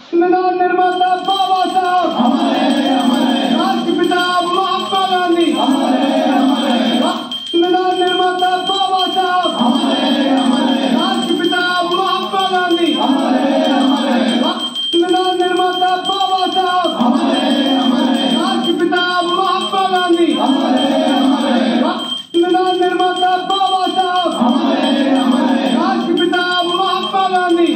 संविधान निर्माता बाबा साहब, राष्ट्रपिता महात्मा गांधी, संविधान निर्माता बाबा साहब, राष्ट्रपिता महात्मा गांधी, संविधान निर्माता बाबा साहब, राष्ट्रपिता महात्मा गांधी, संविधान निर्माता बाबा साहब, राष्ट्रपिता महात्मा गांधी,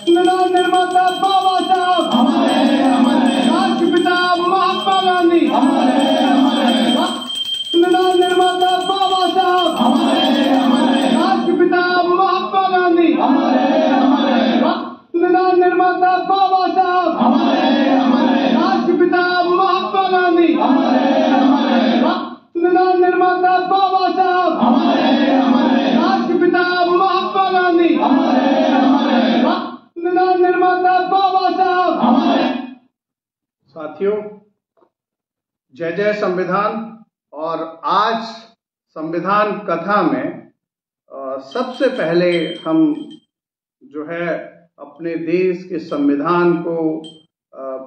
संविधान निर्माता बाबा साहब, राष्ट्रपिता महात्मा गांधी, संविधान निर्माता बाबा साहब, राष्ट्रपिता महात्मा गांधी, संविधान निर्माता बाबा साहब, राष्ट्रपिता महात्मा गांधी, संविधान निर्माता बाबा साहब, राष्ट्रपिता महात्मा गांधी, संविधान निर्माता बाबा साहब। साथियों, जय जय संविधान। और आज संविधान कथा में सबसे पहले हम जो है अपने देश के संविधान को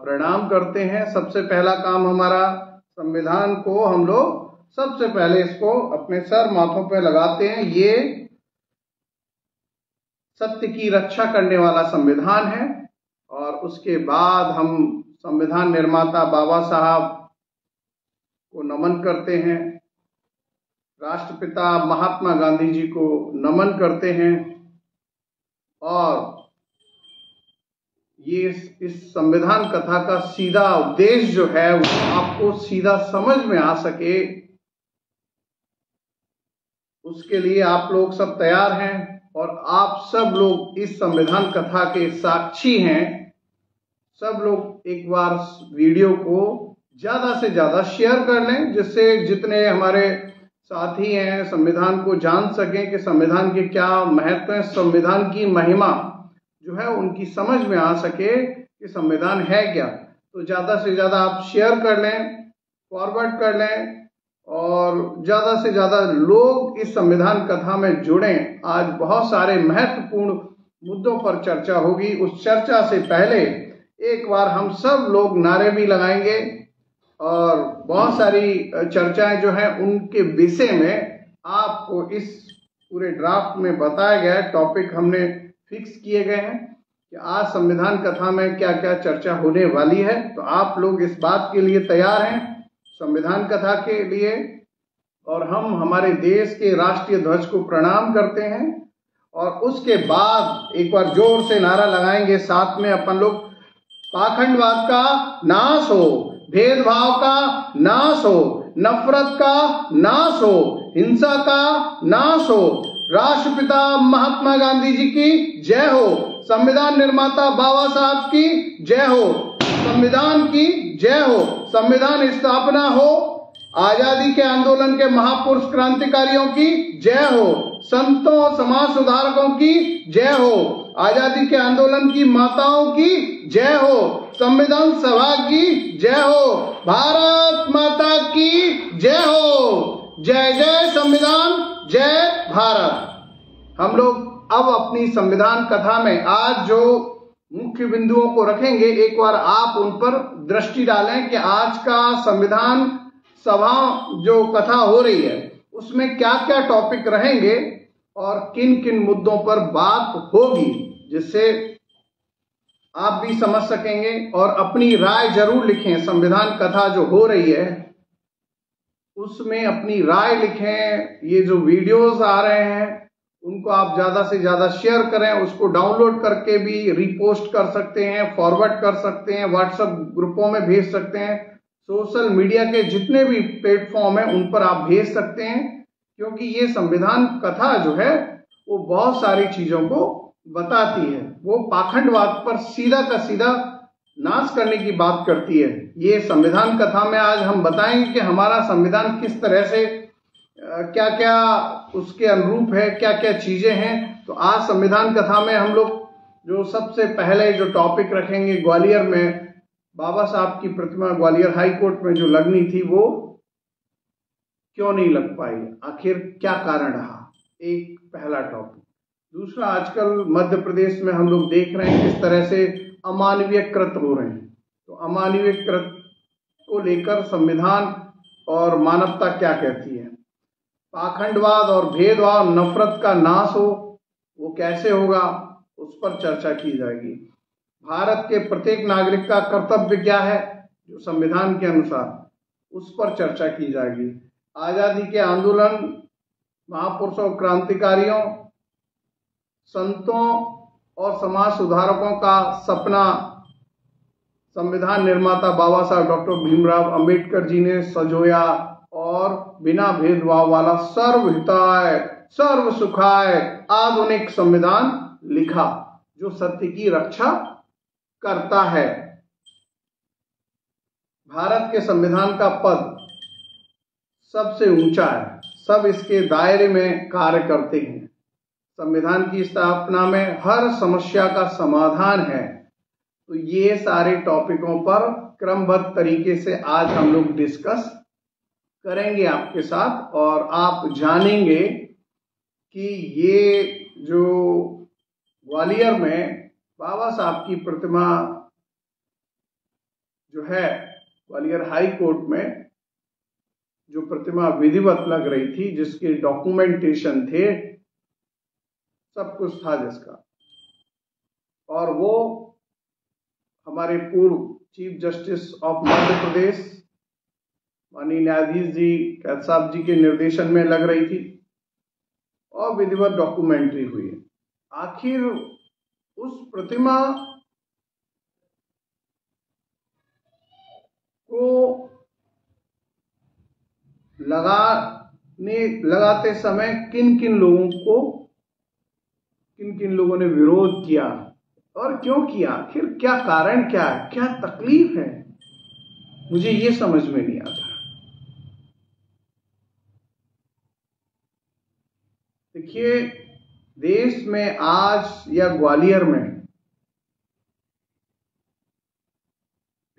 प्रणाम करते हैं। सबसे पहला काम हमारा संविधान को हम लोग सबसे पहले इसको अपने सर माथों पे लगाते हैं। ये सत्य की रक्षा करने वाला संविधान है। और उसके बाद हम संविधान निर्माता बाबा साहब को नमन करते हैं, राष्ट्रपिता महात्मा गांधी जी को नमन करते हैं। और ये इस संविधान कथा का सीधा उद्देश्य जो है वो आपको सीधा समझ में आ सके, उसके लिए आप लोग सब तैयार हैं। और आप सब लोग इस संविधान कथा के साक्षी हैं। सब लोग एक बार वीडियो को ज्यादा से ज्यादा शेयर कर लें, जिससे जितने हमारे साथी हैं संविधान को जान सकें कि संविधान के क्या महत्व है, संविधान की महिमा जो है उनकी समझ में आ सके कि संविधान है क्या। तो ज्यादा से ज्यादा आप शेयर कर लें, फॉरवर्ड कर लें और ज्यादा से ज्यादा लोग इस संविधान कथा में जुड़ें। आज बहुत सारे महत्वपूर्ण मुद्दों पर चर्चा होगी। उस चर्चा से पहले एक बार हम सब लोग नारे भी लगाएंगे और बहुत सारी चर्चाएं जो हैं उनके विषय में आपको इस पूरे ड्राफ्ट में बताया गया है। टॉपिक हमने फिक्स किए गए हैं कि आज संविधान कथा में क्या क्या चर्चा होने वाली है। तो आप लोग इस बात के लिए तैयार हैं संविधान कथा के लिए। और हम हमारे देश के राष्ट्रीय ध्वज को प्रणाम करते हैं और उसके बाद एक बार जोर से नारा लगाएंगे साथ में अपन लोग, पाखंडवाद का नाश हो, भेदभाव का नाश हो, नफरत का नाश हो, हिंसा का नाश हो। राष्ट्रपिता महात्मा गांधी जी की जय हो, संविधान निर्माता बाबा साहब की जय हो, संविधान की जय हो, संविधान स्थापना हो, आजादी के आंदोलन के महापुरुष क्रांतिकारियों की जय हो, संतों समाज सुधारकों की जय हो, आजादी के आंदोलन की माताओं की जय हो, संविधान सभा की जय हो, भारत माता की जय हो। जय जय संविधान, जय भारत। हम लोग अब अपनी संविधान कथा में आज जो मुख्य बिंदुओं को रखेंगे, एक बार आप उन पर दृष्टि डालें कि आज का संविधान सभा जो कथा हो रही है उसमें क्या क्या टॉपिक रहेंगे और किन किन मुद्दों पर बात होगी, जिससे आप भी समझ सकेंगे। और अपनी राय जरूर लिखें। संविधान कथा जो हो रही है उसमें अपनी राय लिखें। ये जो वीडियोस आ रहे हैं उनको आप ज्यादा से ज्यादा शेयर करें, उसको डाउनलोड करके भी रिपोस्ट कर सकते हैं, फॉरवर्ड कर सकते हैं, व्हाट्सएप ग्रुपों में भेज सकते हैं, सोशल मीडिया के जितने भी प्लेटफॉर्म है उन पर आप भेज सकते हैं। क्योंकि ये संविधान कथा जो है वो बहुत सारी चीजों को बताती है। वो पाखंडवाद पर सीधा का सीधा नाश करने की बात करती है। ये संविधान कथा में आज हम बताएंगे कि हमारा संविधान किस तरह से क्या क्या उसके अनुरूप है, क्या क्या चीजें हैं। तो आज संविधान कथा में हम लोग जो सबसे पहले जो टॉपिक रखेंगे, ग्वालियर में बाबा साहब की प्रतिमा ग्वालियर हाई कोर्ट में जो लगनी थी वो क्यों नहीं लग पाई, आखिर क्या कारण रहा, एक पहला टॉपिक। दूसरा, आजकल मध्य प्रदेश में हम लोग देख रहे हैं किस तरह से अमानवीय कृत्य हो रहे हैं। तो अमानवीय कृत्य को लेकर संविधान और मानवता क्या कहती है? पाखंडवाद और भेदभाव, नफरत का नाश हो, वो कैसे होगा, उस पर चर्चा की जाएगी। भारत के प्रत्येक नागरिक का कर्तव्य क्या है जो संविधान के अनुसार, उस पर चर्चा की जाएगी। आजादी के आंदोलन, महापुरुषों, क्रांतिकारियों, संतों और समाज सुधारकों का सपना संविधान निर्माता बाबा साहब डॉक्टर भीमराव अंबेडकर जी ने सजोया और बिना भेदभाव वाला सर्वहिताय सर्व सुखाय आधुनिक संविधान लिखा, जो सत्य की रक्षा करता है। भारत के संविधान का पद सबसे ऊंचा है, सब इसके दायरे में कार्य करते हैं। संविधान की स्थापना में हर समस्या का समाधान है। तो ये सारे टॉपिकों पर क्रमबद्ध तरीके से आज हम लोग डिस्कस करेंगे आपके साथ, और आप जानेंगे कि ये जो ग्वालियर में बाबा साहब की प्रतिमा जो है, ग्वालियर हाई कोर्ट में जो प्रतिमा विधिवत लग रही थी, जिसके डॉक्यूमेंटेशन थे, सब कुछ था जिसका, और वो हमारे पूर्व chief justice of Madhya Pradesh माननीय न्यायाधीश जी कैद साहब जी के निर्देशन में लग रही थी और विधिवत डॉक्यूमेंट्री हुई है। आखिर उस प्रतिमा को लगाते समय किन किन लोगों ने विरोध किया और क्यों किया, आखिर क्या कारण क्या है, क्या तकलीफ है, मुझे ये समझ में नहीं आता। देखिए, देश में आज या ग्वालियर में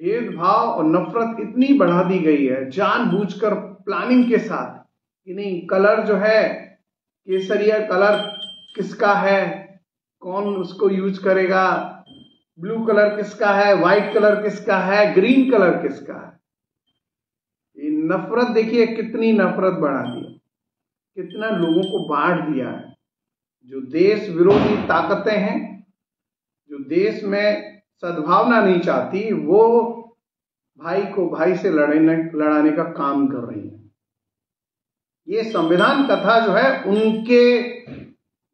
भेदभाव और नफरत इतनी बढ़ा दी गई है जानबूझकर, प्लानिंग के साथ, कि नहीं, कलर जो है, केसरिया कलर किसका है, कौन उसको यूज करेगा, ब्लू कलर किसका है, व्हाइट कलर किसका है, ग्रीन कलर किसका है। ये नफरत देखिए, कितनी नफरत बढ़ा दी, कितना लोगों को बांट दिया है। जो देश विरोधी ताकतें हैं, जो देश में सद्भावना नहीं चाहती, वो भाई को भाई से लड़ाने का काम कर रही है। ये संविधान कथा जो है उनके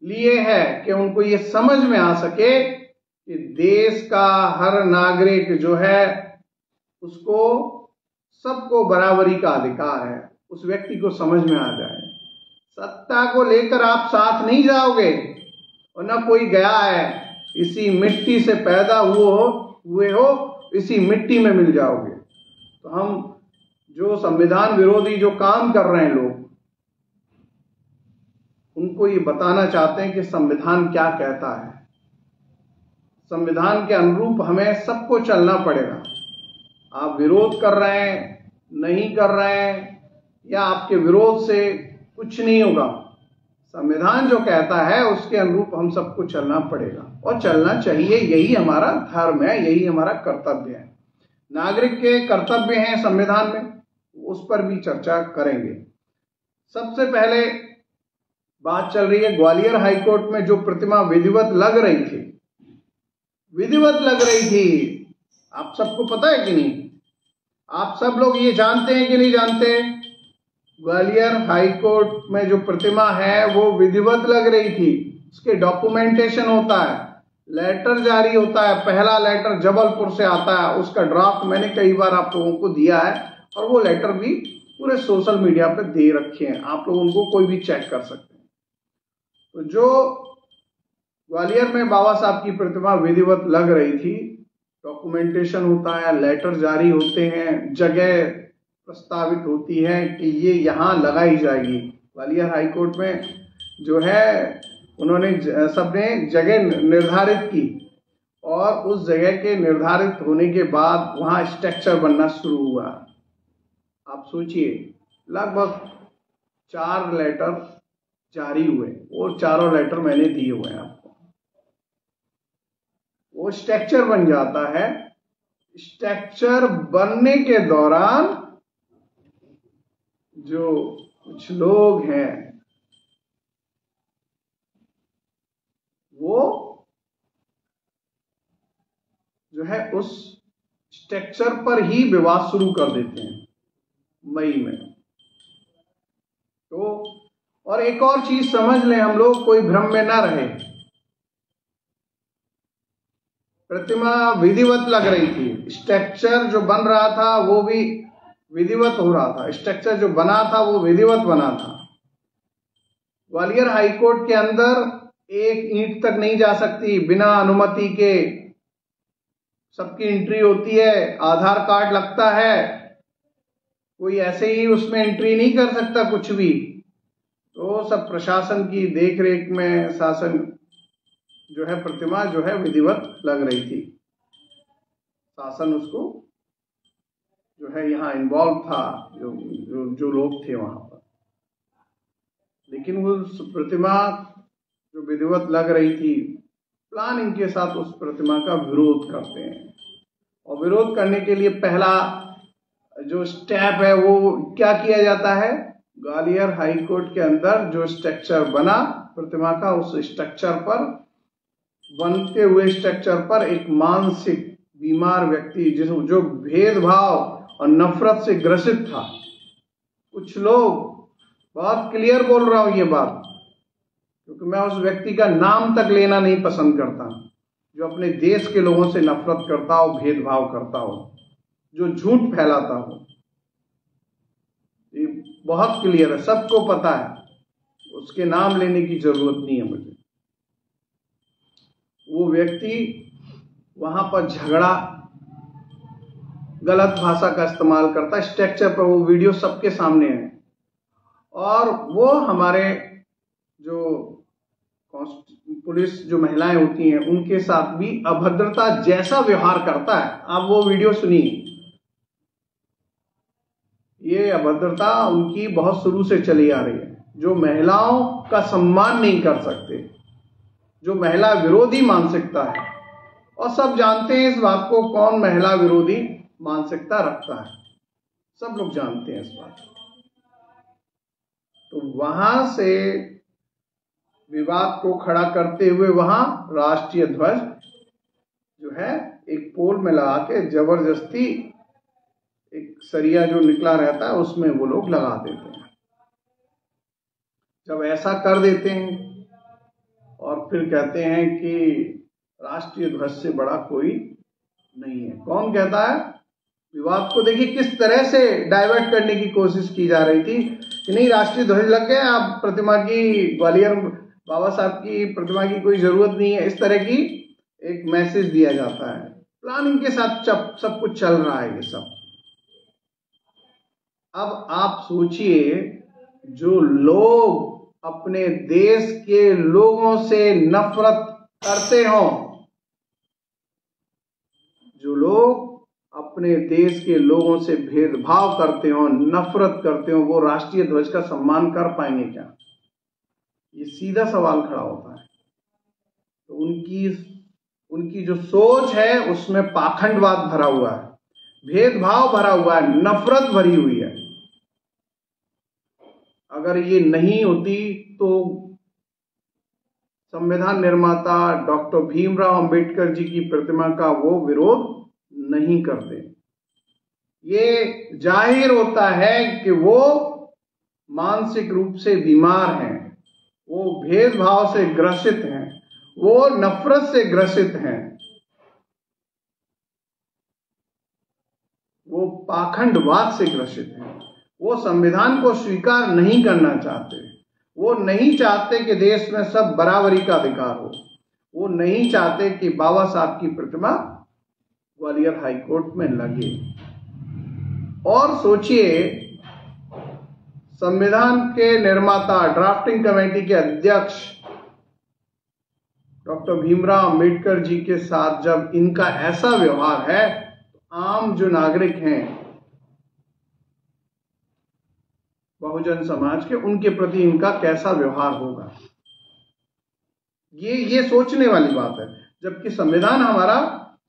लिए है कि उनको ये समझ में आ सके कि देश का हर नागरिक जो है उसको, सबको बराबरी का अधिकार है, उस व्यक्ति को समझ में आ जाए। सत्ता को लेकर आप साथ नहीं जाओगे, और ना कोई गया है, इसी मिट्टी से पैदा हुए हो, इसी मिट्टी में मिल जाओगे। तो हम जो संविधान विरोधी जो काम कर रहे हैं लोग, उनको ये बताना चाहते हैं कि संविधान क्या कहता है। संविधान के अनुरूप हमें सबको चलना पड़ेगा। आप विरोध कर रहे हैं, नहीं कर रहे हैं, या आपके विरोध से कुछ नहीं होगा, संविधान जो कहता है उसके अनुरूप हम सबको चलना पड़ेगा और चलना चाहिए। यही हमारा धर्म है, यही हमारा कर्तव्य है। नागरिक के कर्तव्य हैं संविधान में, उस पर भी चर्चा करेंगे। सबसे पहले बात चल रही है ग्वालियर हाईकोर्ट में जो प्रतिमा विधिवत लग रही थी, आप सबको पता है कि नहीं? आप सब लोग ये जानते हैं कि नहीं जानते? ग्वालियर हाईकोर्ट में जो प्रतिमा है वो विधिवत लग रही थी। उसके डॉक्यूमेंटेशन होता है, लेटर जारी होता है, पहला लेटर जबलपुर से आता है, उसका ड्राफ्ट मैंने कई बार आप लोगों को दिया है, और वो लेटर भी पूरे सोशल मीडिया पे दे रखे हैं, आप लोग उनको कोई भी चेक कर सकते हैं। तो जो ग्वालियर में बाबा साहब की प्रतिमा विधिवत लग रही थी, डॉक्यूमेंटेशन होता है, लेटर जारी होते हैं, जगह प्रस्तावित होती है कि ये यहाँ लगाई जाएगी। ग्वालियर हाईकोर्ट में जो है उन्होंने सबने जगह निर्धारित की, और उस जगह के निर्धारित होने के बाद वहाँ स्ट्रक्चर बनना शुरू हुआ। आप सोचिए, लगभग 4 लेटर जारी हुए, वो चारों लेटर मैंने दिए हुए हैं आपको। वो स्ट्रक्चर बन जाता है। स्ट्रक्चर बनने के दौरान जो कुछ लोग हैं वो जो है उस स्ट्रक्चर पर ही विवाद शुरू कर देते हैं मई में। तो और एक और चीज समझ लें, हम लोग कोई भ्रम में ना रहे। प्रतिमा विधिवत लग रही थी, स्ट्रक्चर जो बन रहा था वो भी विधिवत हो रहा था, स्ट्रक्चर जो बना था वो विधिवत बना था। ग्वालियर हाईकोर्ट के अंदर एक ईंट तक नहीं जा सकती बिना अनुमति के। सबकी एंट्री होती है, आधार कार्ड लगता है, कोई ऐसे ही उसमें एंट्री नहीं कर सकता कुछ भी। तो सब प्रशासन की देखरेख में शासन जो है प्रतिमा जो है विधिवत लग रही थी। शासन उसको जो है यहाँ इन्वॉल्व था, जो लोग थे वहां पर। लेकिन वो प्रतिमा जो विधिवत लग रही थी, प्लानिंग के साथ उस प्रतिमा का विरोध करते हैं। और विरोध करने के लिए पहला जो स्टेप है वो क्या किया जाता है, ग्वालियर हाईकोर्ट के अंदर जो स्ट्रक्चर बना प्रतिमा का, उस स्ट्रक्चर पर, बनते हुए स्ट्रक्चर पर एक मानसिक बीमार व्यक्ति जो भेदभाव और नफरत से ग्रसित था। कुछ लोग, बहुत क्लियर बोल रहा हूं ये बात, क्योंकि मैं उस व्यक्ति का नाम तक लेना नहीं पसंद करता, जो अपने देश के लोगों से नफरत करता हो, भेदभाव करता हो, जो झूठ फैलाता हो। ये बहुत क्लियर है, सबको पता है, उसके नाम लेने की जरूरत नहीं है मुझे। वो व्यक्ति वहां पर झगड़ा, गलत भाषा का इस्तेमाल करता है स्ट्रक्चर पर। वो वीडियो सबके सामने है। और वो हमारे जो पुलिस जो महिलाएं होती हैं उनके साथ भी अभद्रता जैसा व्यवहार करता है। आप वो वीडियो सुनिए। ये अभद्रता उनकी बहुत शुरू से चली आ रही है। जो महिलाओं का सम्मान नहीं कर सकते, जो महिला विरोधी मानसिकता है, और सब जानते हैं इस बात को, कौन महिला विरोधी मानसिकता रखता है, सब लोग जानते हैं इस बात को। तो वहां से विवाद को खड़ा करते हुए वहां राष्ट्रीय ध्वज जो है एक पोल में लगा के जबरदस्ती, एक सरिया जो निकला रहता है उसमें वो लोग लगा देते हैं। जब ऐसा कर देते हैं और फिर कहते हैं कि राष्ट्रीय ध्वज से बड़ा कोई नहीं है। कौन कहता है? विवाद को देखिए किस तरह से डाइवर्ट करने की कोशिश की जा रही थी कि नहीं, राष्ट्रीय ध्वज लग गया, अब प्रतिमा की, ग्वालियर बाबा साहब की प्रतिमा की कोई जरूरत नहीं है। इस तरह की एक मैसेज दिया जाता है। प्लानिंग के साथ सब कुछ चल रहा है ये सब। अब आप सोचिए, जो लोग अपने देश के लोगों से नफरत करते हो, जो लोग अपने देश के लोगों से भेदभाव करते हो, नफरत करते हो, वो राष्ट्रीय ध्वज का सम्मान कर पाएंगे क्या? ये सीधा सवाल खड़ा होता है। तो उनकी जो सोच है उसमें पाखंडवाद भरा हुआ है, भेदभाव भरा हुआ है, नफरत भरी हुई है। अगर ये नहीं होती तो संविधान निर्माता डॉक्टर भीमराव अंबेडकर जी की प्रतिमा का वो विरोध नहीं करते। ये जाहिर होता है कि वो मानसिक रूप से बीमार हैं, वो भेदभाव से ग्रसित हैं, वो नफरत से ग्रसित हैं, वो पाखंडवाद से ग्रसित हैं। वो संविधान को स्वीकार नहीं करना चाहते। वो नहीं चाहते कि देश में सब बराबरी का अधिकार हो। वो नहीं चाहते कि बाबा साहब की प्रतिमा ग्वालियर हाईकोर्ट में लगे। और सोचिए, संविधान के निर्माता, ड्राफ्टिंग कमेटी के अध्यक्ष डॉक्टर भीमराव अंबेडकर जी के साथ जब इनका ऐसा व्यवहार है, तो आम जो नागरिक हैं बहुजन समाज के, उनके प्रति इनका कैसा व्यवहार होगा। ये सोचने वाली बात है। जबकि संविधान हमारा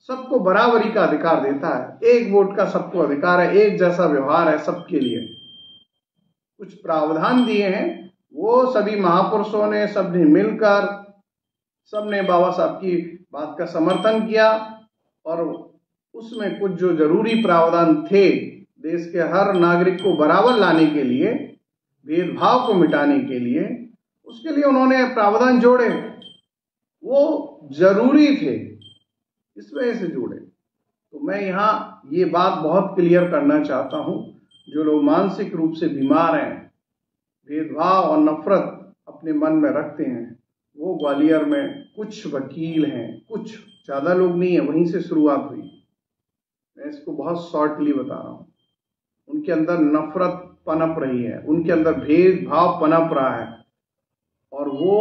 सबको बराबरी का अधिकार देता है, एक वोट का सबको अधिकार है, एक जैसा व्यवहार है सबके लिए। कुछ प्रावधान दिए हैं, वो सभी महापुरुषों ने, सबने मिलकर, सबने बाबा साहब की बात का समर्थन किया और उसमें कुछ जो जरूरी प्रावधान थे देश के हर नागरिक को बराबर लाने के लिए, भेदभाव को मिटाने के लिए, उसके लिए उन्होंने प्रावधान जोड़े। वो जरूरी थे, इस वजह से जोड़े। तो मैं यहाँ ये बात बहुत क्लियर करना चाहता हूँ, जो लोग मानसिक रूप से बीमार हैं, भेदभाव और नफरत अपने मन में रखते हैं, वो ग्वालियर में कुछ वकील हैं, कुछ ज़्यादा लोग नहीं है, वहीं से शुरुआत हुई। मैं इसको बहुत शॉर्टली बता रहा हूँ। उनके अंदर नफरत पनप रही है, उनके अंदर भेदभाव पनप रहा है, और वो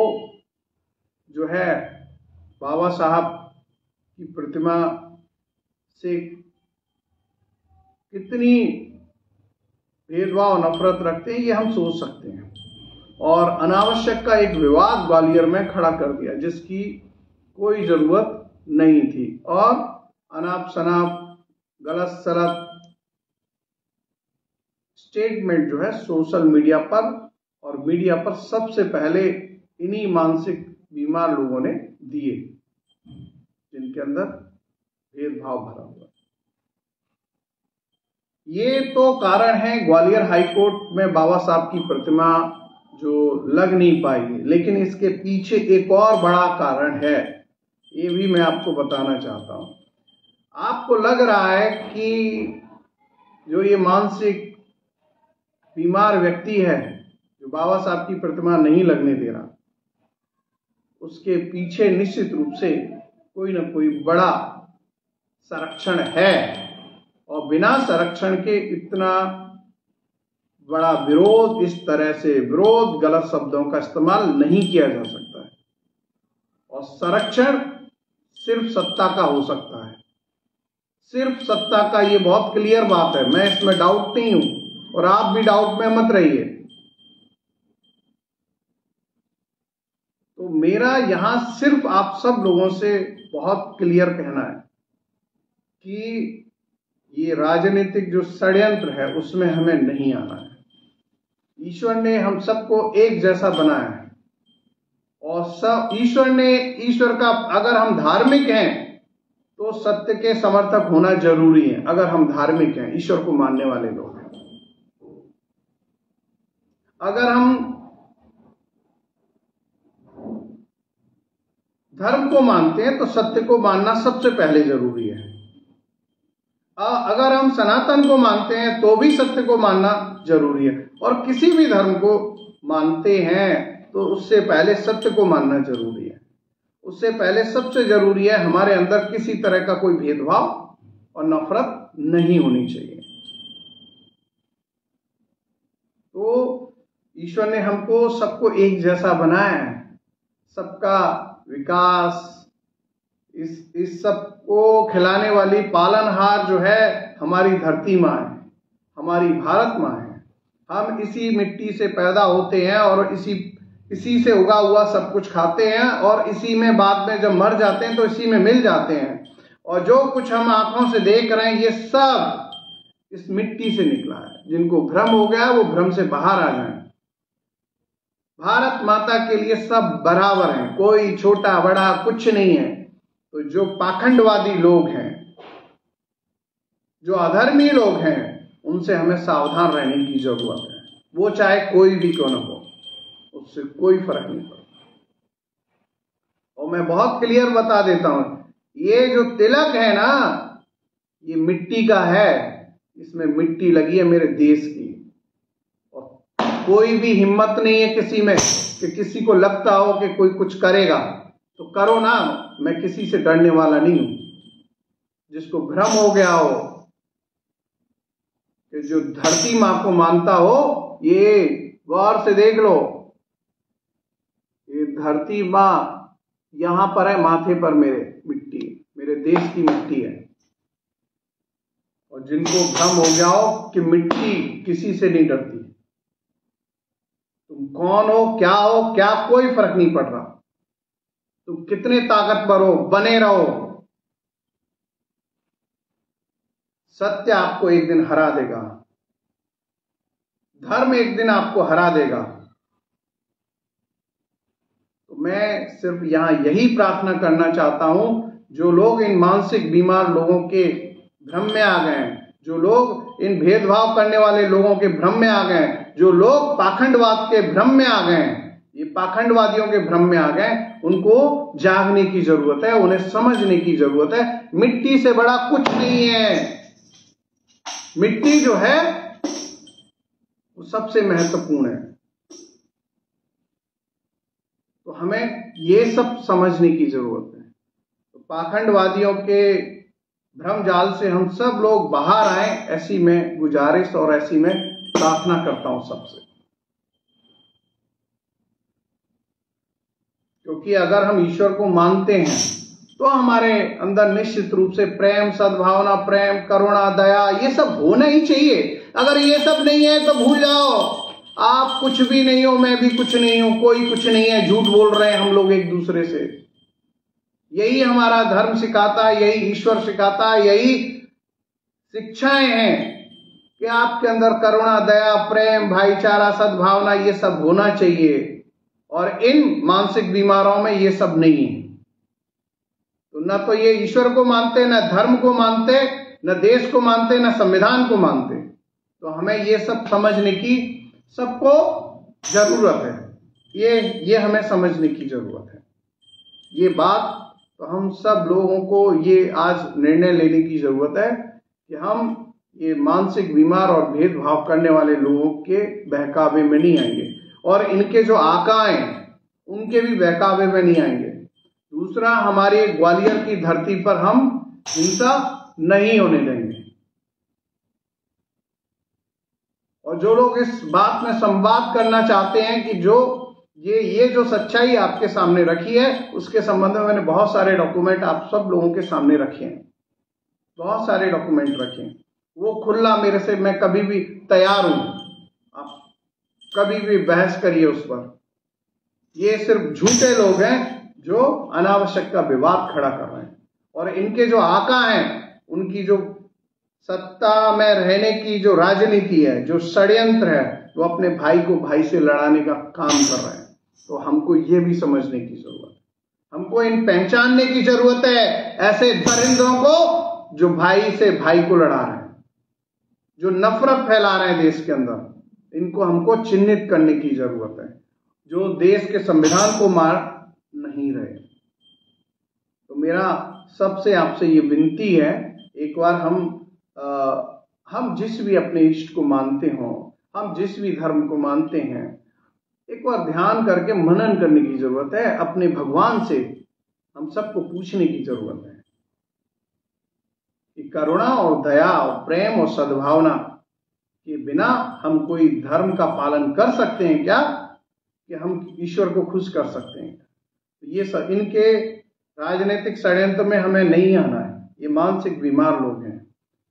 जो है बाबा साहब की प्रतिमा से कितनी भेदभाव नफरत रखते हैं ये हम सोच सकते हैं। और अनावश्यक का एक विवाद ग्वालियर में खड़ा कर दिया जिसकी कोई जरूरत नहीं थी, और अनाप शनाप गलत सलत स्टेटमेंट जो है सोशल मीडिया पर और मीडिया पर सबसे पहले इन्हीं मानसिक बीमार लोगों ने दिए, जिनके अंदर भेदभाव भरा हुआ। ये तो कारण है ग्वालियर हाईकोर्ट में बाबा साहब की प्रतिमा जो लग नहीं पाई, लेकिन इसके पीछे एक और बड़ा कारण है, ये भी मैं आपको बताना चाहता हूं। आपको लग रहा है कि जो ये मानसिक बीमार व्यक्ति है जो बाबा साहब की प्रतिमा नहीं लगने दे रहा, उसके पीछे निश्चित रूप से कोई ना कोई बड़ा संरक्षण है, और बिना संरक्षण के इतना बड़ा विरोध, इस तरह से विरोध, गलत शब्दों का इस्तेमाल नहीं किया जा सकता है। और संरक्षण सिर्फ सत्ता का हो सकता है, सिर्फ सत्ता का। ये बहुत क्लियर बात है, मैं इसमें डाउट नहीं हूं, और आप भी डाउट में मत रहिए। तो मेरा यहां सिर्फ आप सब लोगों से बहुत क्लियर कहना है कि ये राजनीतिक जो षड्यंत्र है उसमें हमें नहीं आना है। ईश्वर ने हम सबको एक जैसा बनाया है, और सब ईश्वर का, अगर हम धार्मिक हैं तो सत्य के समर्थक होना जरूरी है। अगर हम धार्मिक हैं, ईश्वर को मानने वाले लोग हैं, अगर हम धर्म को मानते हैं तो सत्य को मानना सबसे पहले जरूरी है। अगर हम सनातन को मानते हैं तो भी सत्य को मानना जरूरी है, और किसी भी धर्म को मानते हैं तो उससे पहले सत्य को मानना जरूरी है। उससे पहले सबसे जरूरी है हमारे अंदर किसी तरह का कोई भेदभाव और नफरत नहीं होनी चाहिए। तो ईश्वर ने हमको सबको एक जैसा बनाया है, सबका विकास, इस सब को खिलाने वाली पालनहार जो है हमारी धरती माँ है, हमारी भारत माँ है। हम इसी मिट्टी से पैदा होते हैं और इसी से उगा हुआ सब कुछ खाते हैं, और इसी में बाद में जब मर जाते हैं तो इसी में मिल जाते हैं। और जो कुछ हम आंखों से देख रहे हैं ये सब इस मिट्टी से निकला है। जिनको भ्रम हो गया वो भ्रम से बाहर आ जाए। भारत माता के लिए सब बराबर हैं, कोई छोटा बड़ा कुछ नहीं है। तो जो पाखंडवादी लोग हैं, जो अधर्मी लोग हैं, उनसे हमें सावधान रहने की जरूरत है। वो चाहे कोई भी क्यों न हो, उससे कोई फर्क नहीं पड़ता। और मैं बहुत क्लियर बता देता हूं, ये जो तिलक है ना, ये मिट्टी का है, इसमें मिट्टी लगी है मेरे देश की। और कोई भी हिम्मत नहीं है किसी में कि किसी को लगता हो कि कोई कुछ करेगा तो करो ना, मैं किसी से डरने वाला नहीं हूं। जिसको भ्रम हो गया हो कि जो धरती मां को मानता हो, ये गौर से देख लो, ये धरती मां यहां पर है, माथे पर मेरे मिट्टी, मेरे देश की मिट्टी है। और जिनको भ्रम हो गया हो कि मिट्टी किसी से नहीं डरती, तुम कौन हो, क्या कोई फर्क नहीं पड़ रहा। तुम कितने ताकतवर हो, बने रहो। सत्य आपको एक दिन हरा देगा, धर्म एक दिन आपको हरा देगा। तो मैं सिर्फ यहां यही प्रार्थना करना चाहता हूं, जो लोग इन मानसिक बीमार लोगों के भ्रम में आ गए हैं, जो लोग इन भेदभाव करने वाले लोगों के भ्रम में आ गए हैं, जो लोग पाखंडवाद के भ्रम में आ गए हैं, ये पाखंडवादियों के भ्रम में आ गए, उनको जागने की जरूरत है, उन्हें समझने की जरूरत है। मिट्टी से बड़ा कुछ नहीं है। मिट्टी जो है वो सबसे महत्वपूर्ण है। तो हमें ये सब समझने की जरूरत है। तो पाखंडवादियों के भ्रम जाल से हम सब लोग बाहर आए, ऐसी मैं गुजारिश और ऐसी मैं प्रार्थना करता हूं सबसे। क्योंकि अगर हम ईश्वर को मानते हैं तो हमारे अंदर निश्चित रूप से प्रेम, सद्भावना, प्रेम, करुणा, दया, ये सब होना ही चाहिए। अगर ये सब नहीं है तो भूल जाओ, आप कुछ भी नहीं हो, मैं भी कुछ नहीं हूं, कोई कुछ नहीं है। झूठ बोल रहे हैं हम लोग एक दूसरे से। यही हमारा धर्म सिखाता है, यही ईश्वर सिखाता है, यही शिक्षाएं हैं कि आपके अंदर करुणा, दया, प्रेम, भाईचारा, सद्भावना, ये सब होना चाहिए। और इन मानसिक बीमारों में ये सब नहीं है। तो न तो ये ईश्वर को मानते, न धर्म को मानते, न देश को मानते, न संविधान को मानते। तो हमें ये सब समझने की सबको जरूरत है। ये हमें समझने की जरूरत है। ये बात तो हम सब लोगों को ये आज निर्णय लेने की जरूरत है कि हम ये मानसिक बीमार और भेदभाव करने वाले लोगों के बहकावे में नहीं आएंगे, और इनके जो आका हैं उनके भी बहकावे में नहीं आएंगे। दूसरा, हमारी ग्वालियर की धरती पर हम हिंसा नहीं होने देंगे। और जो लोग इस बात में संवाद करना चाहते हैं कि जो ये जो सच्चाई आपके सामने रखी है, उसके संबंध में मैंने बहुत सारे डॉक्यूमेंट आप सब लोगों के सामने रखे हैं, बहुत सारे डॉक्यूमेंट रखे हैं। वो खुला मेरे से, मैं कभी भी तैयार हूं, आप कभी भी बहस करिए उस पर। ये सिर्फ झूठे लोग हैं जो अनावश्यक का विवाद खड़ा कर रहे हैं, और इनके जो आका हैं, उनकी जो सत्ता में रहने की जो राजनीति है, जो षड्यंत्र है, वो अपने भाई को भाई से लड़ाने का काम कर रहे हैं। तो हमको ये भी समझने की जरूरत है, हमको इन पहचानने की जरूरत है ऐसे दरिंदों को जो भाई से भाई को लड़ा रहे हैं, जो नफरत फैला रहे हैं देश के अंदर। इनको हमको चिन्हित करने की जरूरत है, जो देश के संविधान को मार नहीं रहे। तो मेरा सबसे आपसे ये विनती है, एक बार हम जिस भी अपने इष्ट को मानते हो, हम जिस भी धर्म को मानते हैं, एक बार ध्यान करके मनन करने की जरूरत है। अपने भगवान से हम सबको पूछने की जरूरत है कि करुणा और दया और प्रेम और सद्भावना के बिना हम कोई धर्म का पालन कर सकते हैं क्या, कि हम ईश्वर को खुश कर सकते हैं? ये सब इनके राजनीतिक षड्यंत्र में हमें नहीं आना है। ये मानसिक बीमार लोग हैं,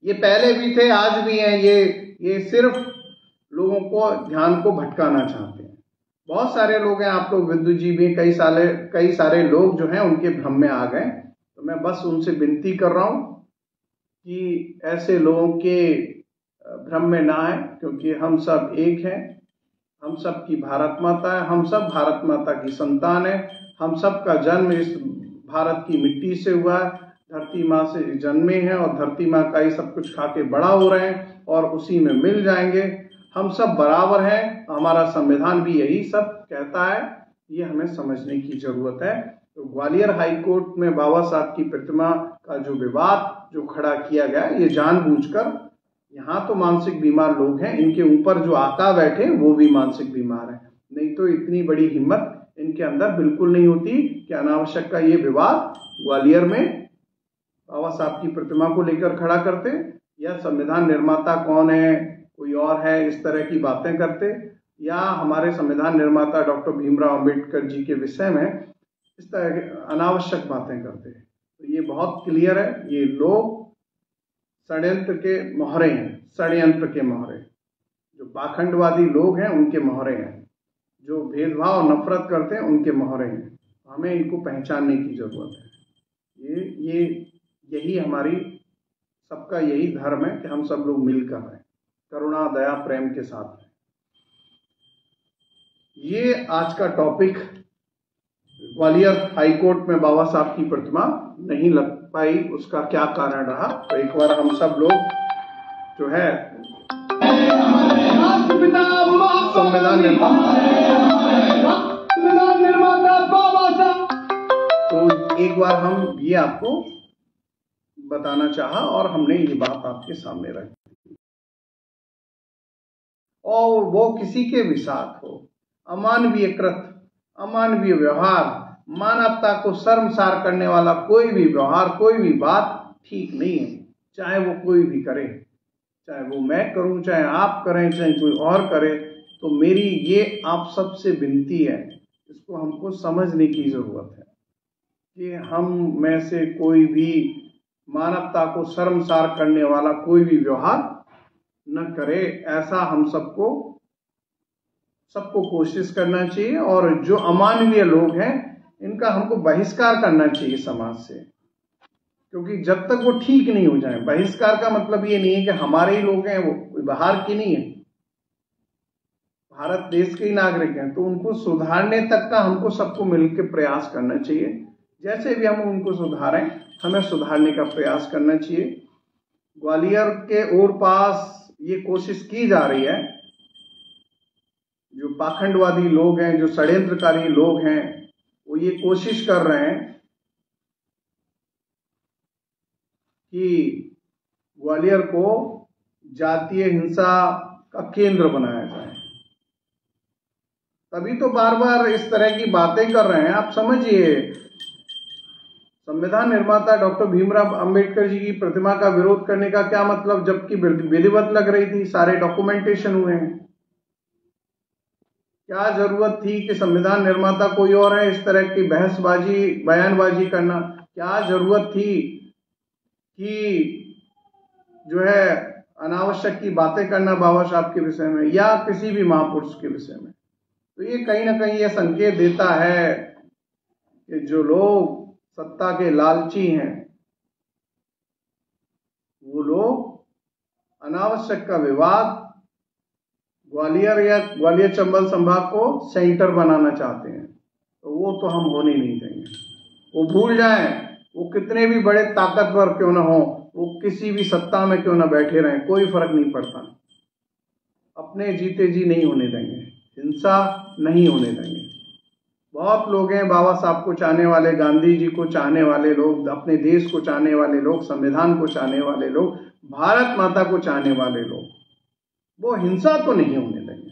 ये पहले भी थे, आज भी हैं। ये सिर्फ लोगों को ध्यान को भटकाना चाहते हैं। बहुत सारे लोग हैं, आप लोग विद्युत जी भी, कई सारे लोग जो हैं उनके भ्रम में आ गए। तो मैं बस उनसे विनती कर रहा हूं कि ऐसे लोगों के भ्रम में ना आए, क्योंकि हम सब एक हैं। हम सब की भारत माता है, हम सब भारत माता की संतान है। हम सब का जन्म इस भारत की मिट्टी से हुआ है, धरती माँ से जन्मे हैं, और धरती माँ का ही सब कुछ खा के बड़ा हो रहे हैं, और उसी में मिल जाएंगे। हम सब बराबर हैं, हमारा संविधान भी यही सब कहता है। ये हमें समझने की जरूरत है। तो ग्वालियर हाई कोर्ट में बाबा साहब की प्रतिमा का जो विवाद जो खड़ा किया गया, ये जानबूझकर, यहाँ तो मानसिक बीमार लोग हैं, इनके ऊपर जो आका बैठे वो भी मानसिक बीमार हैं। नहीं तो इतनी बड़ी हिम्मत इनके अंदर बिल्कुल नहीं होती कि अनावश्यक का ये विवाद ग्वालियर में बाबा साहब की प्रतिमा को लेकर खड़ा करते, या संविधान निर्माता कौन है, कोई और है, इस तरह की बातें करते, या हमारे संविधान निर्माता डॉक्टर भीमराव अंबेडकर जी के विषय में इस तरह के अनावश्यक बातें करते। तो ये बहुत क्लियर है, ये लोग षड्यंत्र के मोहरे हैं, षड्यंत्र के मोहरे, जो पाखंडवादी लोग हैं उनके मोहरे हैं। जो भेदभाव नफरत करते हैं उनके मोहरे हैं। हमें इनको पहचानने की जरूरत है। ये यही हमारी सबका यही धर्म है कि हम सब लोग मिलकर रहें, करुणा दया प्रेम के साथ रहें। ये आज का टॉपिक। ग्वालियर हाई कोर्ट में बाबा साहब की प्रतिमा नहीं लग पाई, उसका क्या कारण रहा, तो एक बार हम सब लोग जो है राष्ट्रपिता संविधान निर्माता बाबा साहब, तो एक बार हम ये आपको बताना चाहा और हमने ये बात आपके सामने रखी। और वो किसी के भी साथ हो, अमानवीय कृत, अमानवीय व्यवहार, मानवता को शर्मसार करने वाला कोई भी व्यवहार, कोई भी बात ठीक नहीं है। चाहे वो कोई भी करे, चाहे वो मैं करूं, चाहे आप करें, चाहे कोई और करे। तो मेरी ये आप सबसे विनती है, इसको हमको समझने की जरूरत है कि हम में से कोई भी मानवता को शर्मसार करने वाला कोई भी व्यवहार न करे। ऐसा हम सबको कोशिश करना चाहिए। और जो अमानवीय लोग हैं इनका हमको बहिष्कार करना चाहिए समाज से, क्योंकि जब तक वो ठीक नहीं हो जाए। बहिष्कार का मतलब ये नहीं है कि हमारे ही लोग हैं, वो कोई बाहर की नहीं है, भारत देश के ही नागरिक हैं, तो उनको सुधारने तक का हमको सबको मिलकर प्रयास करना चाहिए। जैसे भी हम उनको सुधारें, हमें सुधारने का प्रयास करना चाहिए। ग्वालियर के और पास ये कोशिश की जा रही है, जो पाखंडवादी लोग हैं, जो षड्यंत्रकारी लोग हैं, वो ये कोशिश कर रहे हैं कि ग्वालियर को जातीय हिंसा का केंद्र बनाया जाए। तभी तो बार बार इस तरह की बातें कर रहे हैं। आप समझिए, संविधान निर्माता डॉक्टर भीमराव अंबेडकर जी की प्रतिमा का विरोध करने का क्या मतलब, जबकि विधिवत लग रही थी, सारे डॉक्यूमेंटेशन हुए हैं। क्या जरूरत थी कि संविधान निर्माता कोई और है, इस तरह की बहसबाजी बयानबाजी करना? क्या जरूरत थी कि जो है अनावश्यक की बातें करना बाबा साहब के विषय में या किसी भी महापुरुष के विषय में? तो ये कहीं ना कहीं ये संकेत देता है कि जो लोग सत्ता के लालची हैं, वो लोग अनावश्यक का विवाद ग्वालियर या ग्वालियर चंबल संभाग को सेंटर बनाना चाहते हैं। तो वो तो हम होने नहीं देंगे। वो भूल जाएं, वो कितने भी बड़े ताकतवर क्यों ना हो, वो किसी भी सत्ता में क्यों ना बैठे रहें, कोई फर्क नहीं पड़ता। अपने जीते जी नहीं होने देंगे, हिंसा नहीं होने देंगे। बहुत लोग हैं बाबा साहब को चाहने वाले, गांधी जी को चाहने वाले लोग, अपने देश को चाहने वाले लोग, संविधान को चाहने वाले लोग, भारत माता को चाहने वाले लोग, वो हिंसा तो नहीं होने देंगे,